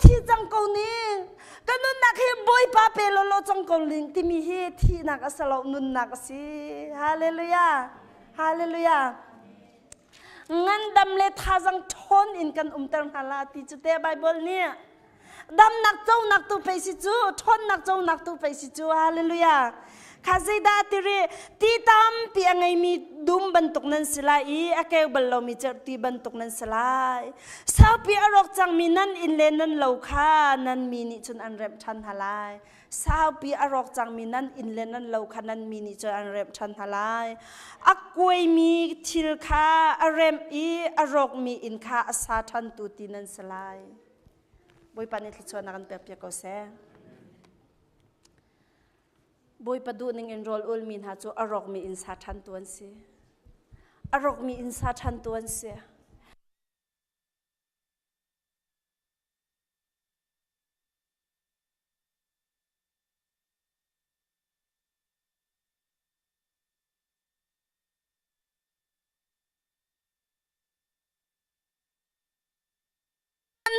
S1: ที่จังเกานี่ก็นุนนักให้บอยปาเปโลโลจังเกาลิงที่มีเหตุที่นักอาศัยนุนนักสิฮาเลลูยาฮาเลลูยางั้นดำเลท่าจังทนอินกันเติมฮาลาที่จุดเตะไบเบิลเนี่ยดำนักเจ้านักตัวไปสิจูทนนักเจ้านักตัวไปสิจูฮาเลลูยาข้าใจได้ที่เรที่ตามเพียงไงมีดุมบรรทุกนั้นสลายอาเกบลเรามีเจอที่บรรทุกนั้นสลายสาวเปียรกจังมีนั่นอินเลนนั้นเหล่าข้านั้นมีนิจนอันเร็บชันฮาลายสาวเปียรกจังมีนั่นอินเลนนั้นเหล่าข้านั้นมีนิจนอันเร็บชันฮาลายอักกวยมีทิลข้าอเรมอรกมีอินข้าอาสาทันตุตินั้นสลายบอยปานิทชวนนักเปียเปียก็เสบอยประดูนึงเอ็นโรลอุลมินหาจูอารอกมีอินซาทันตัวนี้อารอกมีอินซาทันตัวนี้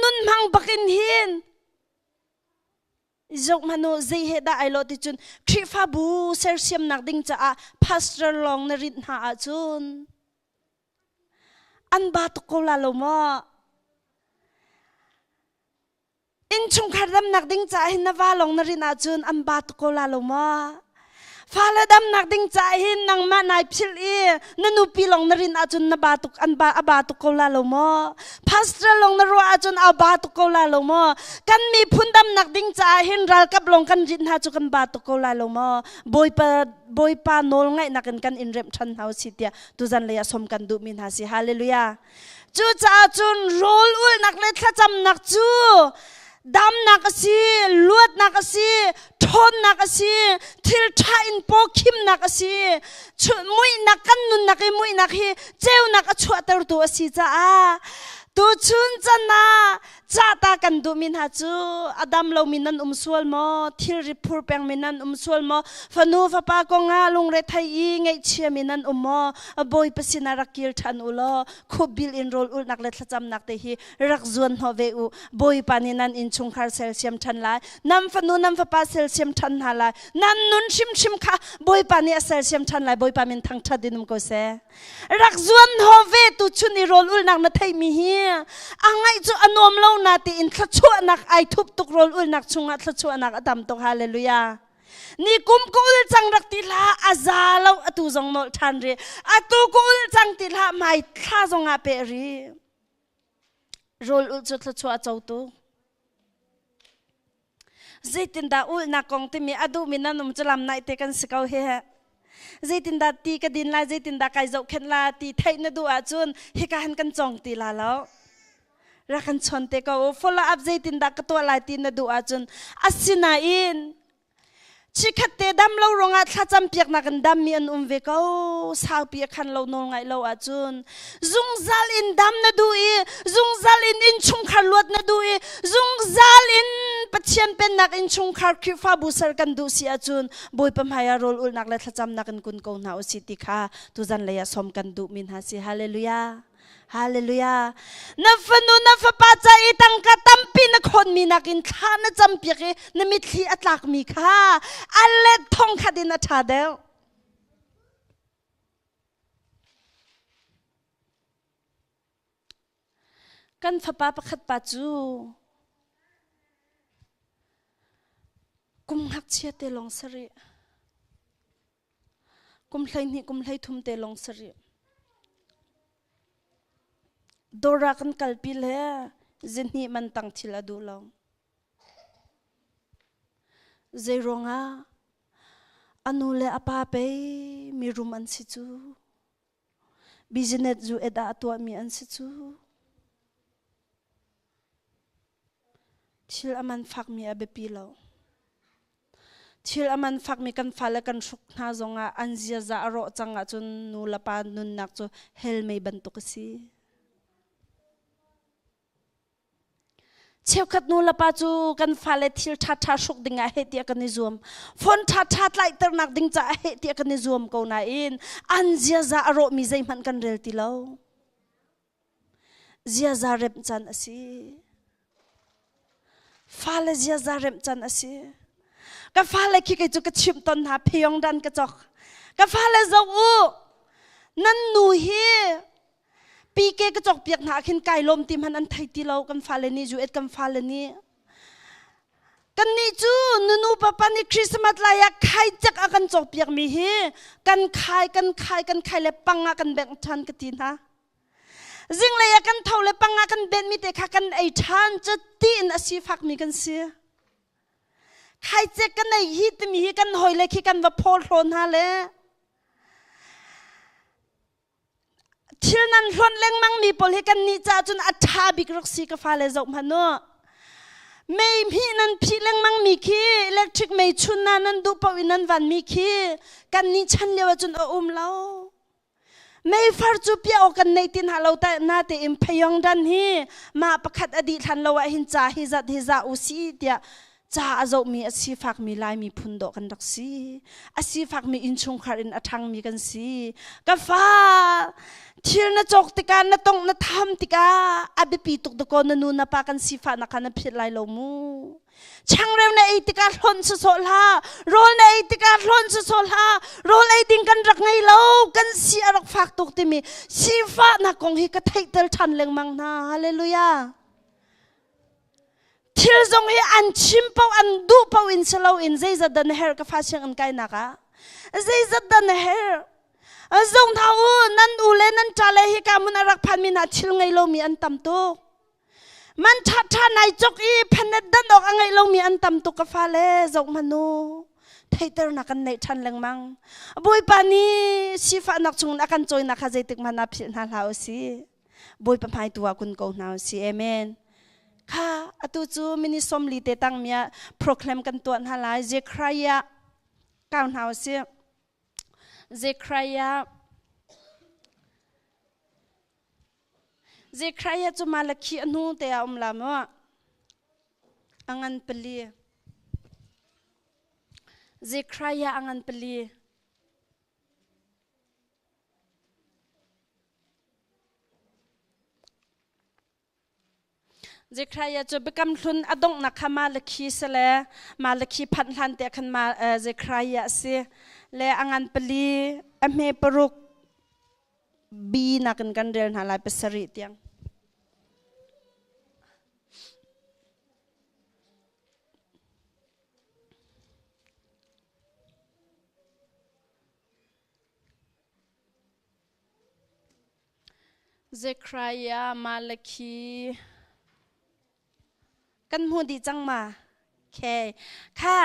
S1: นุนมังบักินหินจกมโนใจเหตุได้โลติจุนคริฟาบูเซอร์เซียมนักดิ่งจะอาพาสเตอร์ลองนรินหาจุนอันบาตุโกลาโลมาอินชุงคาร์ดัมนักดิ่งจะหินนาวาลองนรินอาจุนอันบาตุโกลาโลมาฟ้าละดำนักดิ่งใจหินนังมานายพิลอีนันูปีลงนรินอาจุนนบาตุกอันบาอบาตุโกลาโลมอพาสเตอร์ลงนรัวอาจุนอาบาตุโกลาโลมอกันมีพุนดำนักดิ่งใจหินรัลกับลงกันรินหาจุกันบาตุโกลาโลมอบอยปาโนลไงนักกันอินเรมชันเฮาสิเตียตุจันเลยสมกันดูมินหาสิฮาเลลูยาจูจ้าจุนโรลอุลนักเล็ดขจำนักจูดำนักสีลวดนักสีทนนักสีทิลชาอินโปคิมนักสีมุยนักกันนุนนักมุยนักฮีเจ้านักชัวตร์ตัวสีจ้าตัวชุนจันนาจ้าตากันดูมินหาจูอดัมเรามินันสวลมอทิลริพูร์แปงมินันสวลมอฟนูฟปากงาลุงเรทัยไงเชียมินันมอบอยปสินารักกิลทันอุลอคุบิลอินโรลอุลนักเล็ดจำนักเตฮีรักจวนฮอเวอุบอยปานินันอินชุงคาร์เซลเซียมทันไลน้ำฟนูน้ำฟปาเซลเซียมทันฮาไลน้ำนุนชิมค่ะบอยปานิเซลเซียมทันไลบอยปามินทั้งชัดดินุมก็เซรักจวนฮอเวตุชุนิโรลอุลนักนาไทยมีเฮียอังไงจูอนอมเล่านาตีอินทัชชัวนักไอทุบตุกโรลอุลนักชุงอัทัชชัวนักอดัมตกฮาเลลูยานี่กุมกุลจังรักติลาอาซาเลาอตุจงนอลทันรีอตุกุลจังติลาไม่ท่าจงอาเปรีโรลอุลจุดทัชชัวเจ้าตุใจตินดาอุลนักกองที่มีอดูมินันนุ่มจะลำนายเตกันสกาวเฮใจตินดาตีกระดินลายใจตินดาไก่จกเข็นลาตีไทยนดูอาจุนเฮกาหันกันจองตีลาแล้วรักกันชนเตก็ฟอลอัพใจตินดากตัวลายตีนดูอาจุนอาศินาอินชิคัดเตดำเราโรงอาถ้าจำเปียกนักดำมีอันเวก็สาวเปียกขันเราโนงไงเราอาจุนซุงซัลอินดำนดูอีซุงซัลอินชุงขันลวดนดูอีซุงซัลอินปัจเจียนเป็นนักอินชุงขันคริฟ้าบุษรกันดูสิอาจุนบอยปั๊มหายาโรลอุลนักและถ้าจำนักกุนโกนาอุสิติค่ะตุจันเลยสมกันดูมินฮาสิฮาเลลูยาฮาเลลูยานับฟันูนับปัจจัยตั้งกตัมปีนักคนมีนักอินข้านะจำเปียกนมิตรอัตลักมีข้าอัลเลทองขัดินชาเดลกันฟ้าประคัดปัจจุ กุมหักเชียเตลงสริกุมไหลนี่กุมไหลทุ่มเตลงสริดรากันกัลปิเลจินนี่มันตั้งทิลาดูลองเจรงาอนุเลอปาเปมีรุมอันสิจูบิสเนสจูเอดาตัวมีอันสิจูทิลอามันฟักมีอาเบปีลาวทิลอามันฟักมีกันฟ้าและกันสุกนาจงอันเจียจะอรอจังอาจนนูลปานุนนักจูเฮลไม่บรรทุกสิเชี่ยวขัดนูลปาจูกันฟ้าและทิลทัดสุกดิ่งอาเหตียกันนิจวมฝนทัดไล่เตอร์นักดิ่งจะอาเหตียกันนิจวมกูน่าอินอันเจียจะอรอมีใจมันกันเรลติลาวเจียจะเร็บจันอสิฟ้าและเจียจะเร็บจันอสิก็ฟ้าเลยคิดกันจุกชิมตอนหาพยองดันกระจกก็ฟ้าเลยจะอู้นั่นหนูเฮปีเกกระจกเปียกหนาขึ้นไก่ลมติมหันอันไทยตีเรากันฟ้าเลยนี่จูเอ็ดกันฟ้าเลยนี่กันนี่จูนูปะปานี่คริสต์มาสลายใครจักอากันจกเปียกมีเฮกันใครเลยปังอากันแบ่งทันกันทีนะจิงเลยกันเท่าเลยปังอากันเบ็ดมีแต่ขากันไอทันจะตีนอาชีฟักมีกันเสียใครเจกันในฮิตมีกันหอยเลยคิกันว่าพอลนฮะเลยที่นั้นร้อนแรงมั่งมีปลิกันนี่จ้าจนอัฐาบิกรักสีกับฟ้าเลยจบมันเนาะไม่มีนั้นพี่แรงมั่งมีขี้อิเล็กทริกไม่ชุนนั้นดูปวินันวันมีขี้กันนี่ฉันเลี้ยวจนเราไม่ฟาร์จูเปียอกันในตินหาเราแต่นาเตอิมพยองดันฮีมาประคัดอดีตทันเราว่าหินจ่าฮิจัดอุสีเดียจ้าอาจมีอาชีฟักมีลายมีพุนโดกันดักสีอาชีฟักมีอินชงคารินอัทังมีกันสีกาฟ้าที่น่าจกติกาน่าตงน่าทำติกาอาบิปีตุกตะโกนนูน่าปากันสีฟ้านักนับพิลายลมูช่างเร็วในไอติกาล้นสุดๆละโรลในไอติกาล้นสุดๆละโรลไอดิ้งกันรักไงเล่ากันสีรักฟักตุกติมีสีฟ้านักกงฮิกะไทเตลทันเลงมังนาฮาเลลูยาทิลจงให้อันชิมเปาอันดูเปาอินเชลาอินใจจัดดันเฮร์กับฟ้าเชียงอันไกนักะใจจัดดันเฮร์จงท้าวนั่นอุเลนั่นจ่าเลยฮิกามุนรักพันมินาทิลไงเรามีอันตำตุกมันท่าในจกอีพันดันออกไงเรามีอันตำตุกกับฟ้าเล่จงมโนไทเตอร์นักกันในทันเลงมังบุยปานีชีฟ้านักจุงนักกันจอยนักขใจตึกมันนับพิจารณาเราสิบุยปะไมตัวคุณโกนเอาสิเอเมนค่ะอตุจูมินิสมลีเตตังเมียโปรแกรมกันตัวนั่นแหละเจครายะก้าวหน้าเสียเจครายะจุมาลคีอนุเตะอมลามะอังันเปลีเจครายะอังันเปลีเจครายะจะไปกำลุนอดงนักมาลคีเสลมาลคีพันทันเตะขันมาเจครายะเสียและอังันเปลีอเมปรุกบีนักกันเดินหาลายเปสริเตียงเจครายะมาลคีกันหูดีจังมาแค่ค่ะ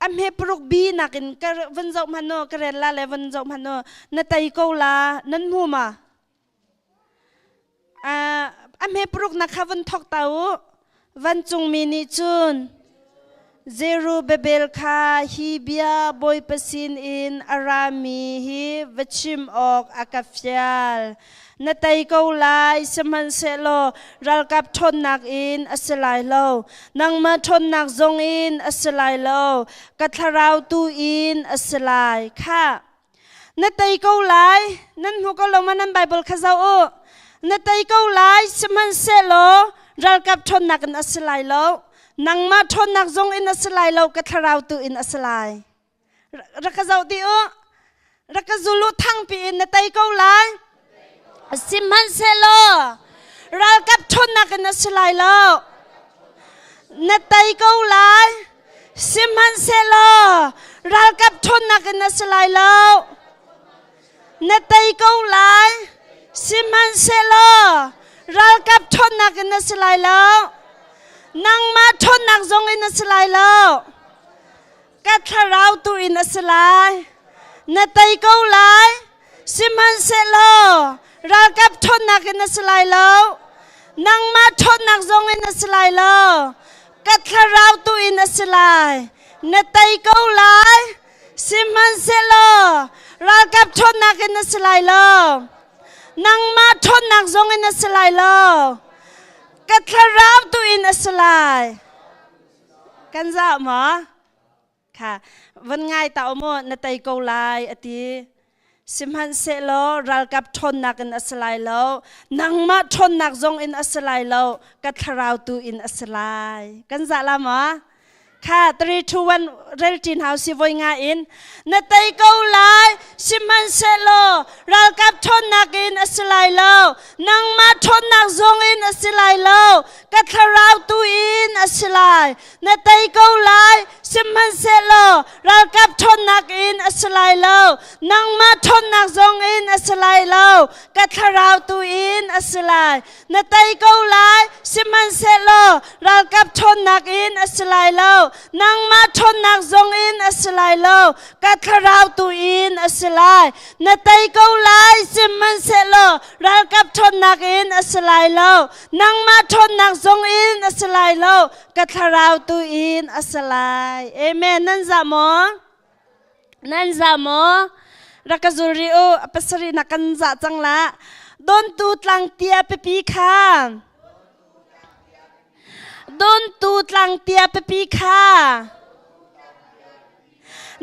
S1: อเมปรุกบีนักินกระวันเจ้ามันโนกระเรลลาเลวันเจ้ามันโนนาตายกูลานั่นหูมาอเมปรุกนักวันทอกเตาวันจุงมินิจุนเจรูเบเบลคาฮิบียบอยเปซินอินอารามีฮิวัชิมออกอากาฟยาลนาตายกูลาสมันเซโลรัลกับทนนักอินอัสลายโลนังมาทนนักจงอินอัสลายโลกัทราวตูอินอัสลายค่ะนาตายกูลานั่นหัวก็ลงมานั่นไบเบิลข้าเจ้านาตายกูลาสมันเซโลรัลกับทนนักอินอัสลายโลนังมาทนนักจงอินอัสลายโลกัทราวตูอินอัสลายรักเจ้าที่รักจุลุทั้งปีอินนาตายกูลาสิมันเซโลเรากับทนนักนัสลายโลนาตายกูไล สิมันเซโลรัลกับทนนักนัสลายโลเนตัยกูไลสิมันเซโลรัลกับทนนักนัสลายโลนังมาทนนักจงอินัสลายโลกัทราวตูอินัสลายเนตัยกูไลสิมันเซโลรัลกับทนนักนัสลายโลนังมาทนนักจงอินัสลายโลกัทราวตูอินัสลายเนตัยกูไลสิมันเซโลรัลกับทนนักนัสลายโลนังมาทนนักจงอินัสลายโลกัทราวตูอินัสลายกันจะหมอค่ะวันไงตาอโมเนตัยกูไลอติสิมันเซโลรัลกับทนนักอินัสลายโลนังมาทนนักจงอินัสลายโลกัทราวตูอินัสลายกันจะละหมอค่ะ3 2 1เรลจินเฮาสิวงาอินเนตัยกูไลสิมันเซโลรัลกับทนนักอินัสลายโลนังมาทนนักจงอินัสลายโลกัทราวตูอินัสลายเนตัยกูไลสิมันเซโลรัลกับทนนักอินัสลายโลนังมาทนนักจงอินัสลายโลกัทราวตูอินัสลายเนตัยกูไลสิมันเซโลรัลกับทนนักอินัสลายโลนังมาทนนักจงอินอัสลายโลกัทราวตูอินอัสลายเนตัยกูไลสิมันเซโลรัลกับทนนักอินอัสลายโลนังมาทนนักจงอินอัสลายโลกัทราวตูอินอัสลายเอเมนนั่นจะมอนั่นจะมอรักจุริโออภัสรีนักันจะจังละโดนตูตลังเตียเปปีค่ะโดนตูตลังเตียเปปีค่ะ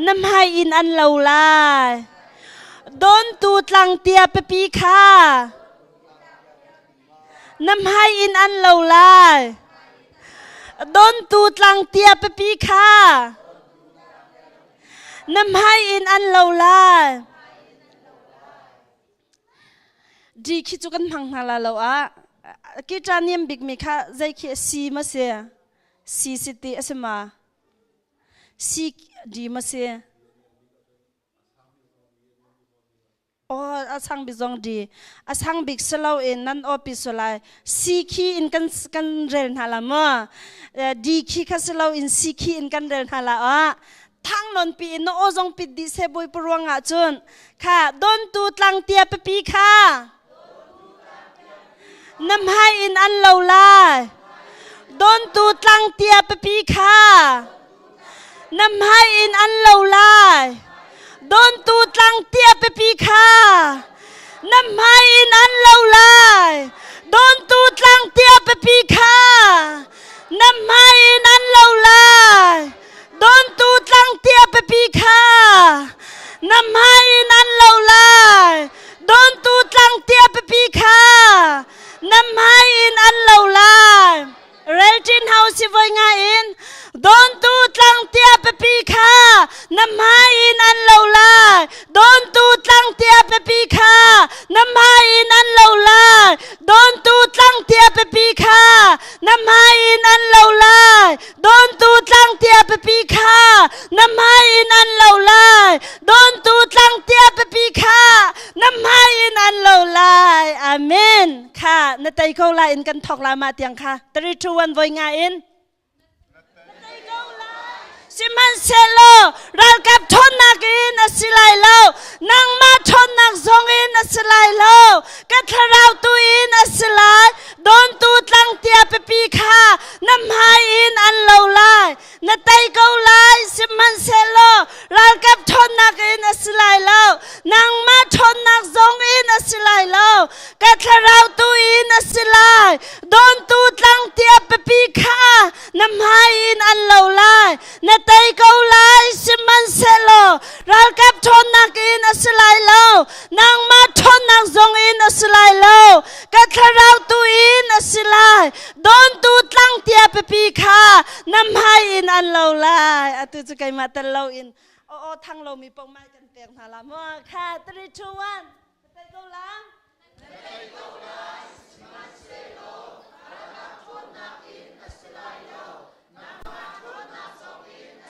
S1: น้ำให้อินอันเหลาลายโดนตูตลังเตียเปปีค่ะน้ำให้อินอันเหลาลายโดนตูตลังเตียเปปีค่ะน้ำให้อินอันเหลาลายดีคิดจุกันพังนาลาเราอะกิจานิมบิกมีค่ะใจคิดซีมาเสียซีสิติอสมาซีดีมาเสียโอ้อาสังบิจงดีอาสังบิกสลาวอินนั่นออปิสลายซีคีอินกันเรนฮาลามะดีคีคัสลาวอินซีคีอินกันเรนฮาลาอะทั้งนนปีนโอจงปิดดิเซบุยปรวงอาจุนค่ะโดนตูตลังเตียเปปีค่ะน้ำให้อินอันเหลาลายโดนตูตลังเตียเปปีค่ะน้ำให้อินอันเหลาลายโดนตูตลังเตียเปปีค่ะน้ำให้อินอันเหลาลายโดนตูตลังเตียเปปีค่ะน้ำให้อินอันเหลาลายโดนตูตลังเตียเปปีค่ะน้ำให้อินอันเหลาลายโดนตูตลังเตียเปปีค่ะน้ำให้อินอันเหลาลายเรลจินเฮาสิไว้งาอินโดนตูตลังเตียเปปีค่ะน้ำให้อินอันเหลาลายโดนตูตลังเตียเปปีค่ะน้ำให้อินอันเหลาลายโดนตูตลังเตียเปปีค่ะน้ำให้อินอันเหลาลายโดนตูตลังเตียเปปีค่ะน้ำให้อินอันเหลาลายโดนตูตลังเตียเปปีค่ะน้ำให้อินอันเหลาลายอาเมนค่ะนตัยเขาลาอินกันทอกลามาเตียงค่ะ3 2 1ไว้งาอินสิมันเซโลรัลกับทนนักอินอัสลายโลนังมาทนนักจงอินอัสลายโลกัทราวตูอินอัสลายโดนตูตลังเตียเปปีค่ะน้ำให้อินอันเหลาลายนตัยกูไลสิมันเซโลรัลกับทนนักอินอัสลายโลนังมาทนนักจงอินอัสลายโลกัทราวตูอินอัสลายโดนตูตลังเตียเปปีค่ะน้ำให้อินอันเหลาลายนตัยกูไลสิมันเซโลรัลกับทนนักอินอัสลายโลนังมาทนนักจงอินอัสลายโลกัทราวตูอินอัสลายโดนตูตลังเตียเปปีค่ะน้ำให้อินอันเหลาลายอะตุจุกัยมาตะเลาอินโอ้ทางเรามีปองไม้กันเตียงหาละมั่วค่ะ3 2 1นตัยกูไลส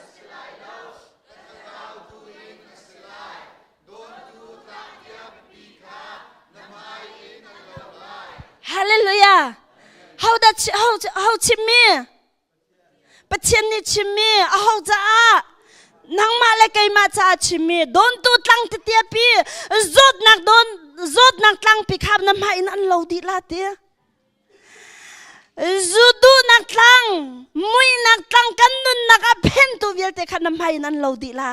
S1: how that how chimmi pathian ni chimmi a how cha nang ma le kai ma cha chimmi don tu tlang ti tia pi zot nak tlang pi khap na mai nan lo di la te zudu nak tlang mui nak tlang kan nun nak a pen tu vial te khan na mai nan lo di la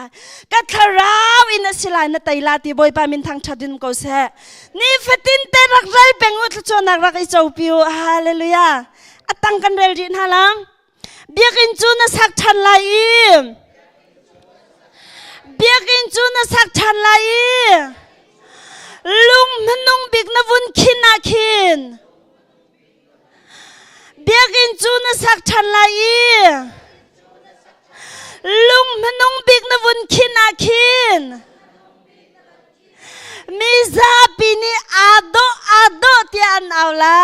S1: ka tharau in a silai na tai la ti boy pa min thang thadin ko se ni fatin te rak rai pengut chu nak rak i chau piu hallelujah atang kan rel rin halang biakin chu na sak than lai biakin chu na sak than lai lung menung big na vun khin na khin biakin chu na sak than lai lung menung big na vun khin na khin mi za pini ado tian aula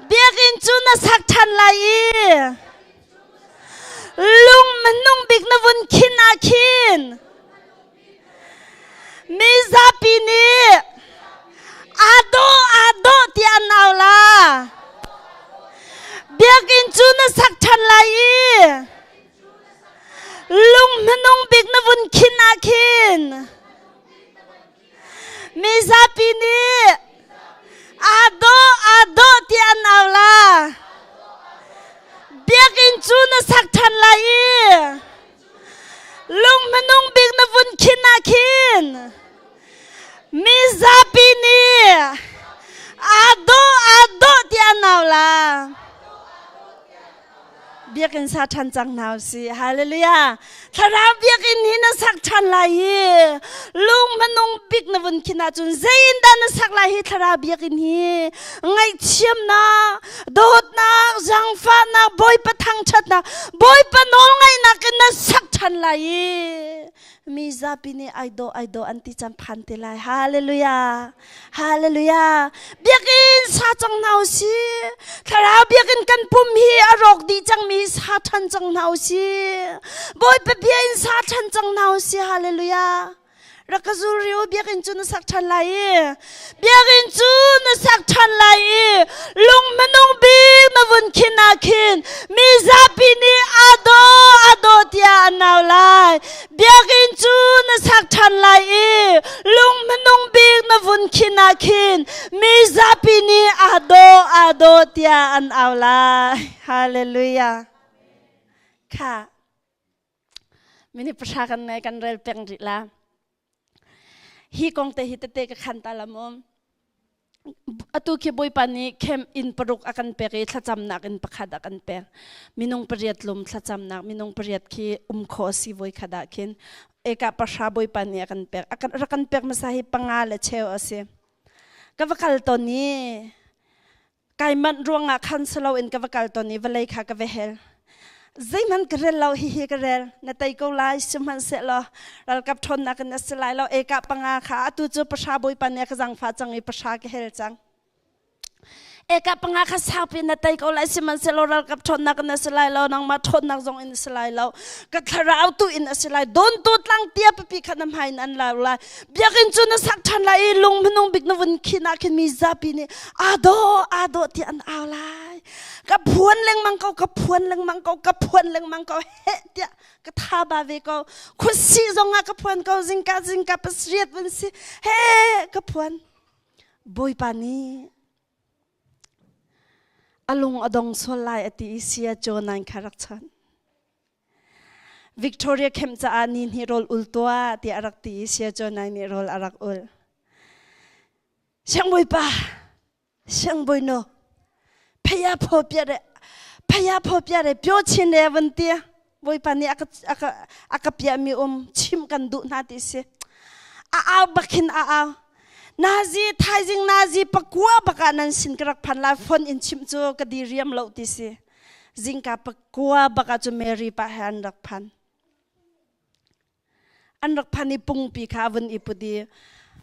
S1: biakin chu na sak than lai lung menung big na vun khin na khin mi za pini ado tian aula biakin chu na sak than lai lung menung big na vun khin na khin mi za pini ado tian aula biakin chu na sak than lai lung menung big na vun khin na khin mi za pini ado tian aula biakin sa than chang nau si hallelujah thara biakin hi na sak than lai lung manung big na vun khina chun zain da na sak lai hi thara biakin hi ngai chiam na dot na jang fa na boy pa thang chat na boy pa no ngai na ken na sak than lai mi za pini aido anti chan phan te lai hallelujah biakin sa chang nau si thara biakin kan pum hi arok di chang mi sa than chang nau si boy pa biakin sa than chang nau si hallelujah rakazuri o biakin chu na sak than lai biakin chu na sak than lai lung manung big na vun khin na khin mi za pini ado tia naw lai biakin chu na sak than lai lung manung big na vun khin na khin mi za pini ado tia an aw lai hallelujahค่ะมินิประชากันในกันเรลเปียงริลาฮีกองเตฮิเตเตกขันตาละมมอตุคีบอยปานีเข้มอินปรุกอากันเปรีทจำนักอินประคัดอากันเปรมินงปริยัดลมทจำนักมินงปริยัดคีโคสีบอยขดาคินเอกประชาบอยปานีอากันเปรอากันรักันเปรมาสาหิปังอาเลเชวอาเซกวกัลตอนนี้ไก่มันรวงอาคันสโลอินกวกัลตอนนี้เวลัยขากวเฮลzaman kerel lau hihi kerel natai kau lai cuman selo ral kap thon nak na selai lau eka panga kha tu chu pasha boi pan ya kazang fa chang i pasha ke hel chang eka panga kha sapi natai kau lai cuman selo ral kap thon nak na selai lau nang ma thon nak zong in selai lau ka tharau tu in selai don tu tlang tia pi khanam hain an lau lai biakin chu na sak than lai lung mnong big na vun khina khin mi zapi ni ado ti an aw lai ka phuan leng mang kau ka phuan leng mang kau he tia ka tha ba ve kau khusi zonga ka phuan kau jingka pasriat bun si he ka phuan boy pani alung adong solai ati isia jonan kharak chan Victoria kemcha anin hi rol ultoa ti arak ti isia jonan ni rol arak ul sang boy pa sang boy no phaya phopya re pyo chin le van tia boy pani aka pya mi chim kan du na ti se a bakin a nazi thaijing nazi pakwa bakanan sin krak phan la phone in chim chu kadiriam lo ti se jingka pakwa baka chu mary pa han rak phan an rak phani pung pi kha van ipudi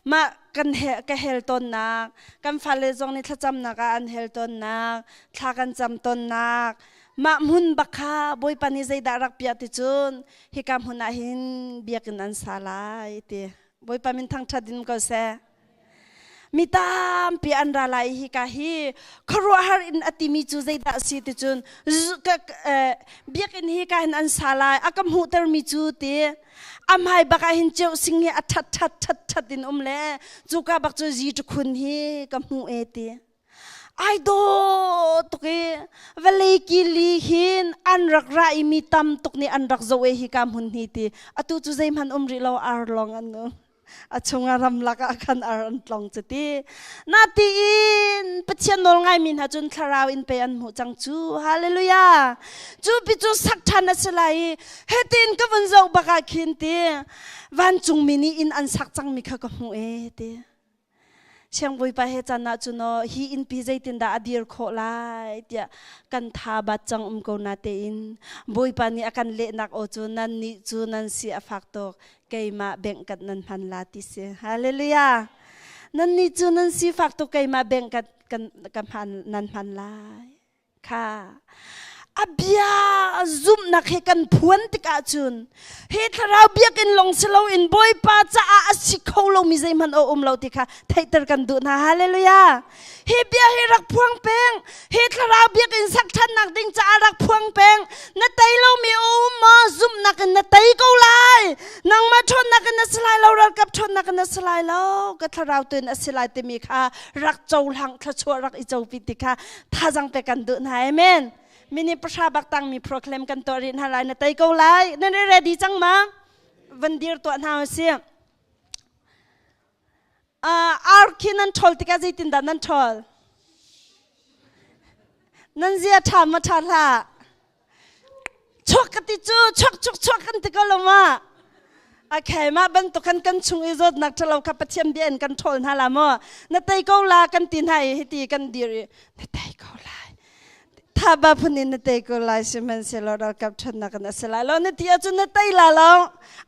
S1: ma kan he ka hel ton na kan phale jong ni thacham na ka an hel ton na thla kan cham ton na ma mun bakha boy pani zai darak pia ti chun hi kam huna hin biakin an salai ti boy pamin thang thadin ko se มีตามปีอันราไลฮิกาฮีครัวฮารินอติมีจูใจดาสิติจุนเบียกินฮิกาหินอันสาลายอากำหูเตอร์มีจูตีอำไฮบักหินเจ้าสิงเฮอัทัดดินเลจูกาบักจูจีจุคุณฮีกำหูเอตีไอโดตุกีเวลีกิลีหินอันรักไรมีตำตุกนี่อันรักโจเอฮิกามหุนฮีตีอตุจูใจมันริเราอาร์ลองอันนู้อาชงอารมลักอากันอารันตลองจุดีนาทีอินปัจเจนนลไงมินหาจุนคาราวอินเปียนหูจังจูฮาเลลูยาจูปิจูสักทันนัสไลเฮตินก็วันเจ้าบักขินตีวันจุงมินีอินอันสักจังมิขกับหูเอตีเชียงบุยไปเฮจันนาจุนฮีอินพิเศษตินดาอดีร์โคไลเดียกันทาบัดจังกนาเตอินบุยปานีอากันเละนักโอจูนันนิจูนันเสียฟักตกเกยมาแบ่งกันนันพันลาติเสฮาเลลูยานันนิจูนันเสียฟักตกเกยมาแบ่งกันพันนันพันลาค่ะอาเบียซุมนักเฮกันพวนติกาจุนเฮทราเบียกินลงสโลอินบอยป้าจะอาสิเขาลงมีใจมันโอมเราติค่ะไทยตรกันดูนะฮาเลลูยาเฮเบียเฮรักพวงเปงเฮทราเบียกินสักทันนักดิ้งจะรักพวงเปงนัดไตเรามีโอมมาซุมนักนัดไตเขาไลนางมาชนนักนัดสลายเรารักกับชนนักนัดสลายเราก็ทราตื่นอสลายเตมีค่ะรักเจ้าหลังทชัวรักอีเจ้าปิติค่ะท่าจังไปกันดูนะเอเมนมินิประชาบักตังมีโปรแกรมกันตัวรินฮาไลน์ในไตเกาไลนั่นเรดีจังมาวันเดียร์ตัวหน้าเสียอาร์คินันทอลติกาจิตินดานันทอลนั่นเสียทำมาทาละชกกันติจูชกกันติกาลมาโอเคมาบันตุกันชุงอิจดนักทะเลาะกับประเทศเบียนกันทอลฮาลามอในไตเกาไลกันตินให้ฮิตีกันดีรีในไตเกาไลถ้าบ้าพูนินเตะก็ไล่สิมันเสลอเรากับชนนักนักเสลาแล้วเนี่ยที่อาจุนเตะลาแล้ว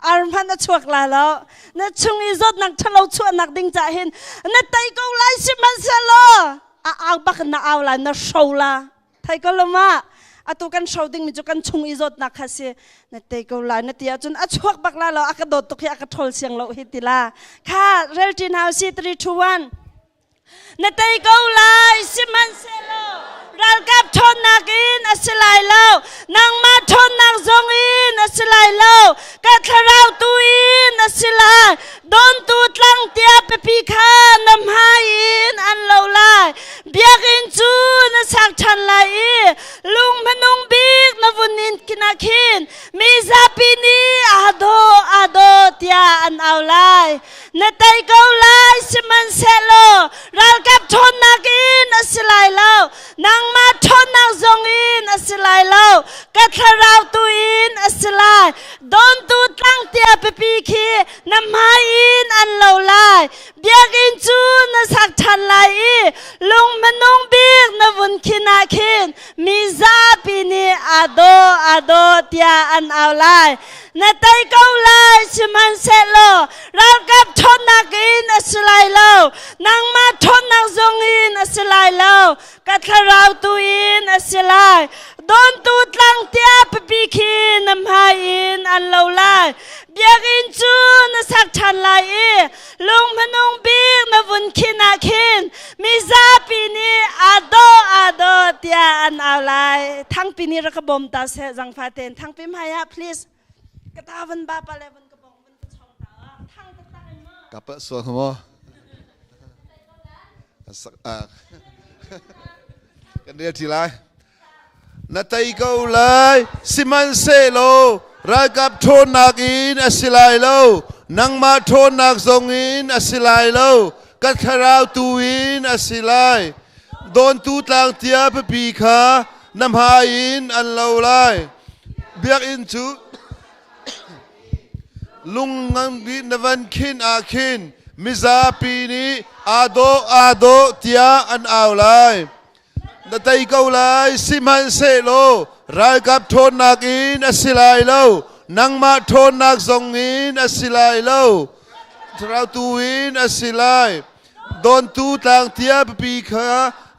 S1: อารมณ์นักชวกลาแล้วเนี่ยช่วงอีจดนักทะเลาะชวนนักดิ้งจ่าเห็นเนี่ยเตะก็ไล่สิมันเสลอเอาบักน่าเอาละน่าโชว์ละไทยก็ลงมาตุกันโชว์ดิ้งมีจุกันช่วงอีจดนักฮะสิเนี่ยเตะก็ไล่เนี่ยที่อาจุนชวกบักลาแล้วอากาศโดดตุกอากาศทอลเสียงเราฮิติลาค่ะเรลจินฮาวซี3 2 1เนี่ยเตะก็ไล่สิมันเสลอรัลกับทนนักอินอสไลเล่านางมาทนนักจงอินอสไลเล่ากัทเราตุอินอสไลโดนตูดลังเตียเปปีคานำหาอินอันเลาไลเบียกินจูนสักชันไลลุงพนุงบิกนวุนินกินาคินมีซาปินีอาโดเตียอันเอาไลนไตเกาไลสิมันเซโลรัลกับทนนักอินอสไลเล่านางมาทนนักจงอินอสไลเล่ากัทเราตุอินอสไลโดนตูตั้งเตียเปปีคีนำหาอินอันเลาไลเบียกินจูนสักทันไลลุงมนุงบิกนวุนคินาคินมีซาปินีอาโดเตียอันเอาไลนไตเกาไลสิมันเซโลเรากับทนนักอินอสไลเล่านางมาทนนักจงอินอสไลเล่ากัทเราตุอินอสไลโดนตูดลังเตียปปีคีนำหาอินอันเลาไลเบียกินจูนสักทันไลลุงพนุงบิกนวุนคินาคินมีซาปีนีอาโดเตียอันเอาไลทั้งปีนี้รักบอมตาเสจังฟาเตนทั้งปีมายา please กระตาวันบาปอะไรวันกระบองวันกระชองตาทั้งกระตาเมื่อ
S6: กับส่วนของมันกันเดียวทีไรนาตาอีกเอาเลยสิมันเซโลรักกับโทนนักอินอสิไลโลนังมาโทนนักจงอินอสิไลโลกัดขราวตูอินอสิไลโดนตูตางเตียเปปีขานำหาอินอันเลาไลเบียกอินจูลุงงังบินวันคินอาคินมิซาปีนีอาโดเตียอันเอาไลนาตาอีกเอาไลสิมันเซโลรักกับโทนนักอินอสิไลโลนังมาโทนนักจงอินอสิไลโลเราตูอินอสิไลโดนตูต่างเตียบปีขา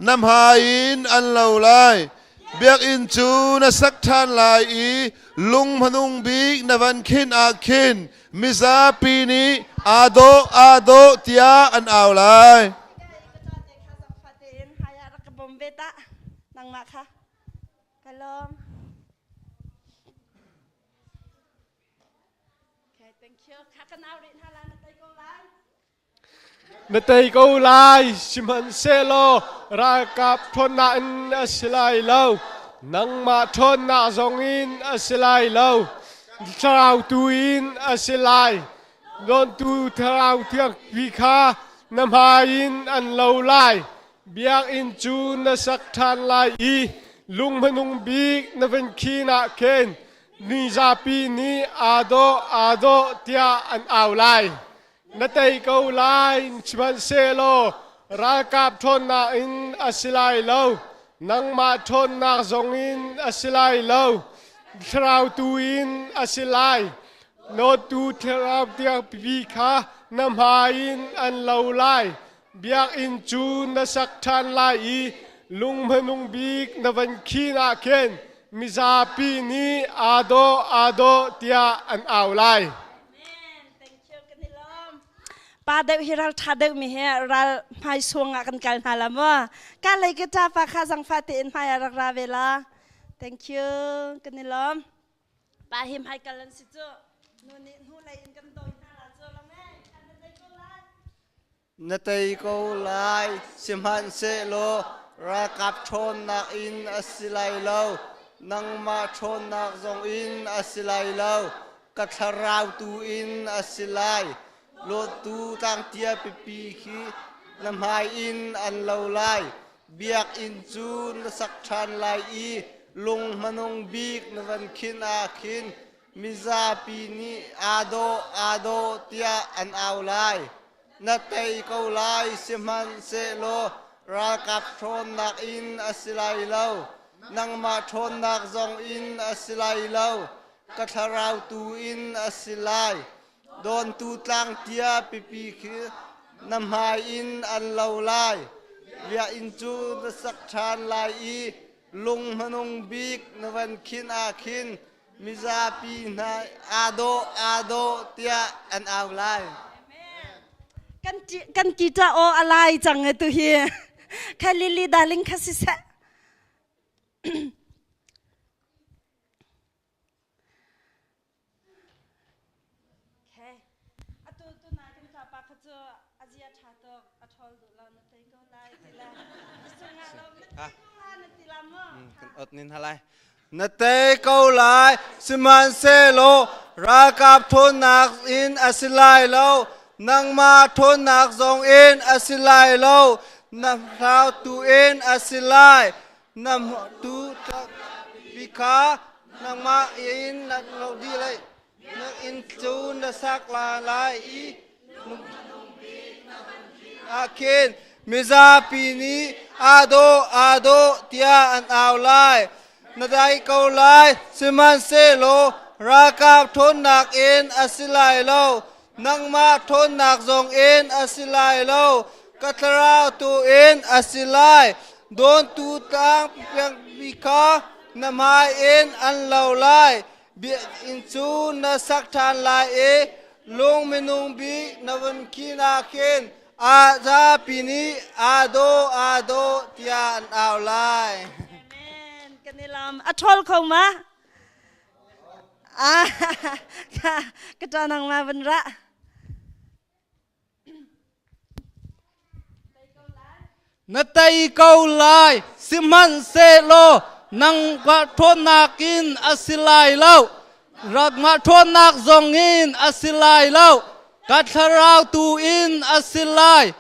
S6: นำหาอินอันเลาไลเบียกอินจูนสักทันไลลุงพนุงบิกนวันคินอาคินมิซาปีนีอาโดเตียอันเอาไล
S1: pom beta nang maka kalom okay thank you kakan aurit hala na tay ko lai
S7: natay ko lai siman selo rakap thon na in asilay lo nang ma thon na zongin asilay lo trao tuin asilay don tu trao tiak vika nam hain an lo lai biak in chu na sak than lai i lung manung big na ven khi na ken ni za pi ni ado tia an aw lai natay ko lai chiman selo rakap thon na in asilay lo nang ma thon na zong in asilay lo trao tuin asilay no tu trao tia pi kha nam hain an lo lai biak in chu na sak than lai i lung manung big na van khi na ken mi za pi ni ado tia an aw lai
S1: thank you kanilom pa de hiral thade mi he ral mai suanga kan kal halama ka lai ke ta pa kha sang fati in mai rak ra vela thank you kanilom pa him hai kalan si chu nu ni hu lai in kan doi hala chu la me kan dai ko lai
S8: natay ko lai simhan se lo rakap thon nak in asilay lo nang ma thon nak zong in asilay lo katharau tu in asilay lo tu tang tia pipi khi nam hai in an lo lai biak in chu na sak than lai i lung manong bik na van khin a khin miza pi ni ado tia an aw lai natay ko lai simhan se lo rakap thon nak in asilay lo nang ma thon nak zong in asilay lo katharau tu in asilay don tu tlang tia pipi khi nam hai in an lo lai via in chu na sak than lai i lung manung bik na van khin a khin miza pi na ado tia an aw lai
S1: kan kita o alai chang tu hi khalili darling khasisa okay atu tu na kan ka pa khacho azia thato athol du la na tai ko lai tila sunga lo na tila mo
S8: ot nin halai natay ko lai siman se lo rakap thon nak in asilay lo nang ma thon nak zong in asilay lo nam thao tu in asilay nam tu bika nang ma in nak lo di lai nak in chu na sak la lai i akin miza pini ado tia an aw lai natay ko lai siman se lo rakap thon nak in asilay lo nang ma thon nak zong in asilay lo katharau tu in asilay don tu tang piang bika namai in an lo lai bi in chu na sak than lai e lung menung bi na van kina ken a za pini ado tia an aw lai
S1: amen kanilam athol khong ma ka ta nang ma ban ra
S8: natay ko lai simhan se lo nang ma thon nak in asilay lo rak ma thon nak zong in asilay lo katharau tu in asilay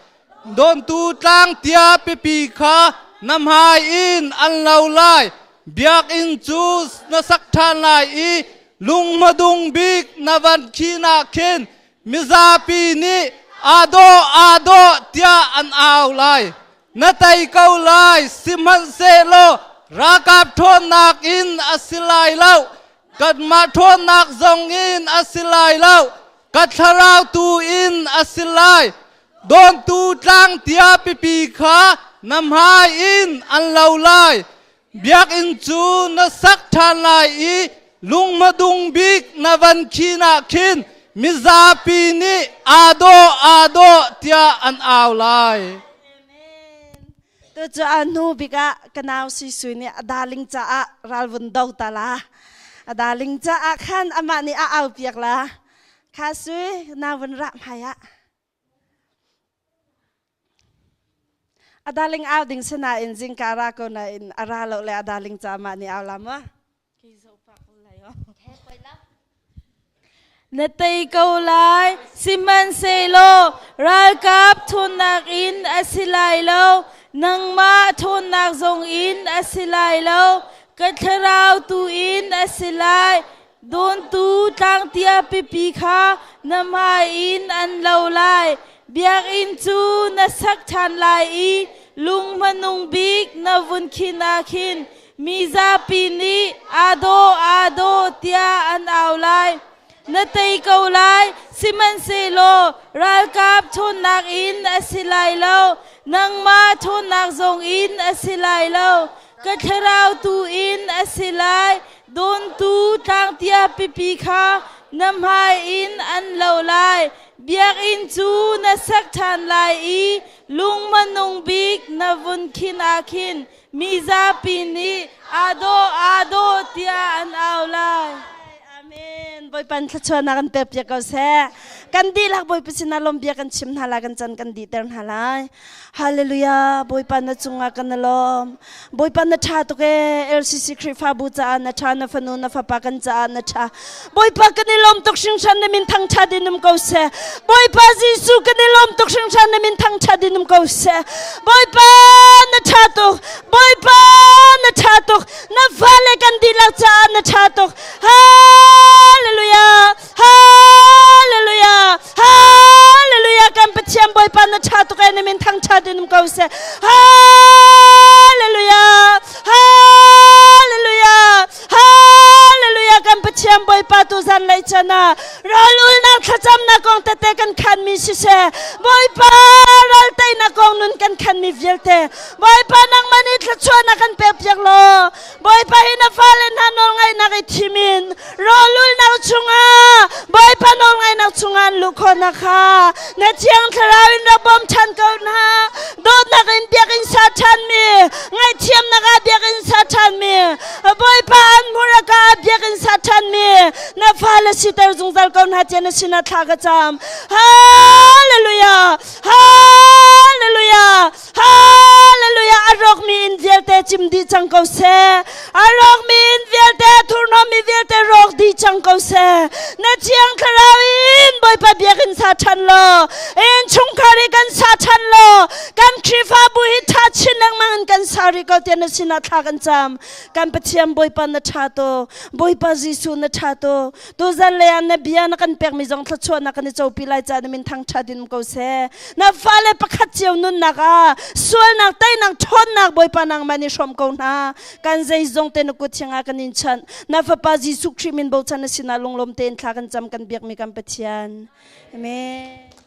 S8: don tu tlang tia pipi kha nam hai in an lo lai biak in chu na sak than lai i lung madung bik na van khina khin miza pi ni ado tia an aw lai natay ko lai simhan se lo rakap thon nak in asilay lo kat ma thon nak zong in asilay lo katharau tu in asilay don tu tlang tia pipi kha nam hai in an lo lai biak in chu na sak than lai i lung madung bik na van khina khin miza pi ni ado tia an aw lai
S1: ตัวจะอนุบิกะกันเอาสิสุยเนี่ยดาลิงจะอะรัลวันดาวตาลาดาลิงจะอะขันอามานี่เอาเปียกละข้าสุยนาวันรับหายะดาลิงเอาดิ่งสนาอินจิงการาโกนาอินอาราโลเลยดาลิงจะอามานี่เอาละมั้ง
S2: นเตยเกาไลซิมันเซโลรัลกับทุนนักอินอสิไลโลนังมาทุนนักทรงอินอสิไลโลกัทราวตูอินอสิไลโดนตูตั้งเตียปิปีคานำมาอินอันเลวไลเบียกอินจูนัสักทันไลอีลุงมนุงบิกนวุนคินาคินมิซาปินีอาโดเตียอันเอาไลนเตยเกาไลซิมันเซโลรัลกับทุนนักอินอสิไลโลนังมาทุนนักทรงอินอสิไลโลกัทราวตูอินอสิไลโดนตูตั้งเตียปิปีคานำให้อินอันเลวไลเบียกอินจูนสักทันไลอีลุงมนุงบิกนวุนคินอาคินมิซาปินีอาโดเตียอันเอาไล
S1: Amen. Boy pan tlachuan na kan pepya ko se. Kandi lak boy pisina lombia kan chim halagan chan kan diter halay. Hallelujah. Boy pan na chunga kan lom. Boy pan na cha to ke LCC krifa bu cha na cha na fanu na fa pa kan cha na cha. Boy pa kan lom tok sing chan na min thang cha dinum ko se. Boy pa Jisu kan lom tok sing chan na min thang cha dinum ko se. Boy pa na cha to. Boy pa na cha to. Na vale kan dilak cha na cha to. Hallelujah, hallelujah, hallelujah. Kan petiam boy pan na cha to kay namin thang cha dinum ko se. Hallelujah, hallelujah, hallelujah. Kan petiam boy pa tu zan lai chana. Rolul na khacham na kong tete kan khan mi si se. Boy pa rol tay na kong nun kan khan mi vielte. Boy pa nang manit lachwa na kan pepyak lo. Boy pa hinafalen hanol ngay nakitimin. Rolul na chunga. Boy pa nol ngay na chungan lukho na ka. Na tiyang tarawin na bom chan ko na. Dod na kin biyakin sa chan mi. Ngay tiyam na ka biyakin sa chan mi. Boy pa an mura ka biyakin sa chan mi. Na fala si ter zungzal ko na tiyan na sinatagacham. Hallelujah. Hallelujah. Hallelujah. Arok mi invierte chimdi chang ko se. Arok mi invierte turno mi vierte rok di chang ko se. Na chiyang karawin boy pa biyakin sa chan lo. In chungkari kan sa chan lo. Kan krifa buhi ta chinang mangan kan sari ko tiyan na sinatagacham. Kan patiam boy pa na chato. Boy pa Jisu na chato. Dozan leyan na biya na kan permizong tlachuan na kan ito pilay dyan namin thang chadin ko se. Na fale pakatyaw nun na ka. Sual na tay nang chon na boy pa nang manishom ko na. Kan zayzong tenukut siya nga kanin chan. Na fapa Jisu krimin bo chan na sinalong lom ten tlakan jam kan biyak mi kan patian. Amen.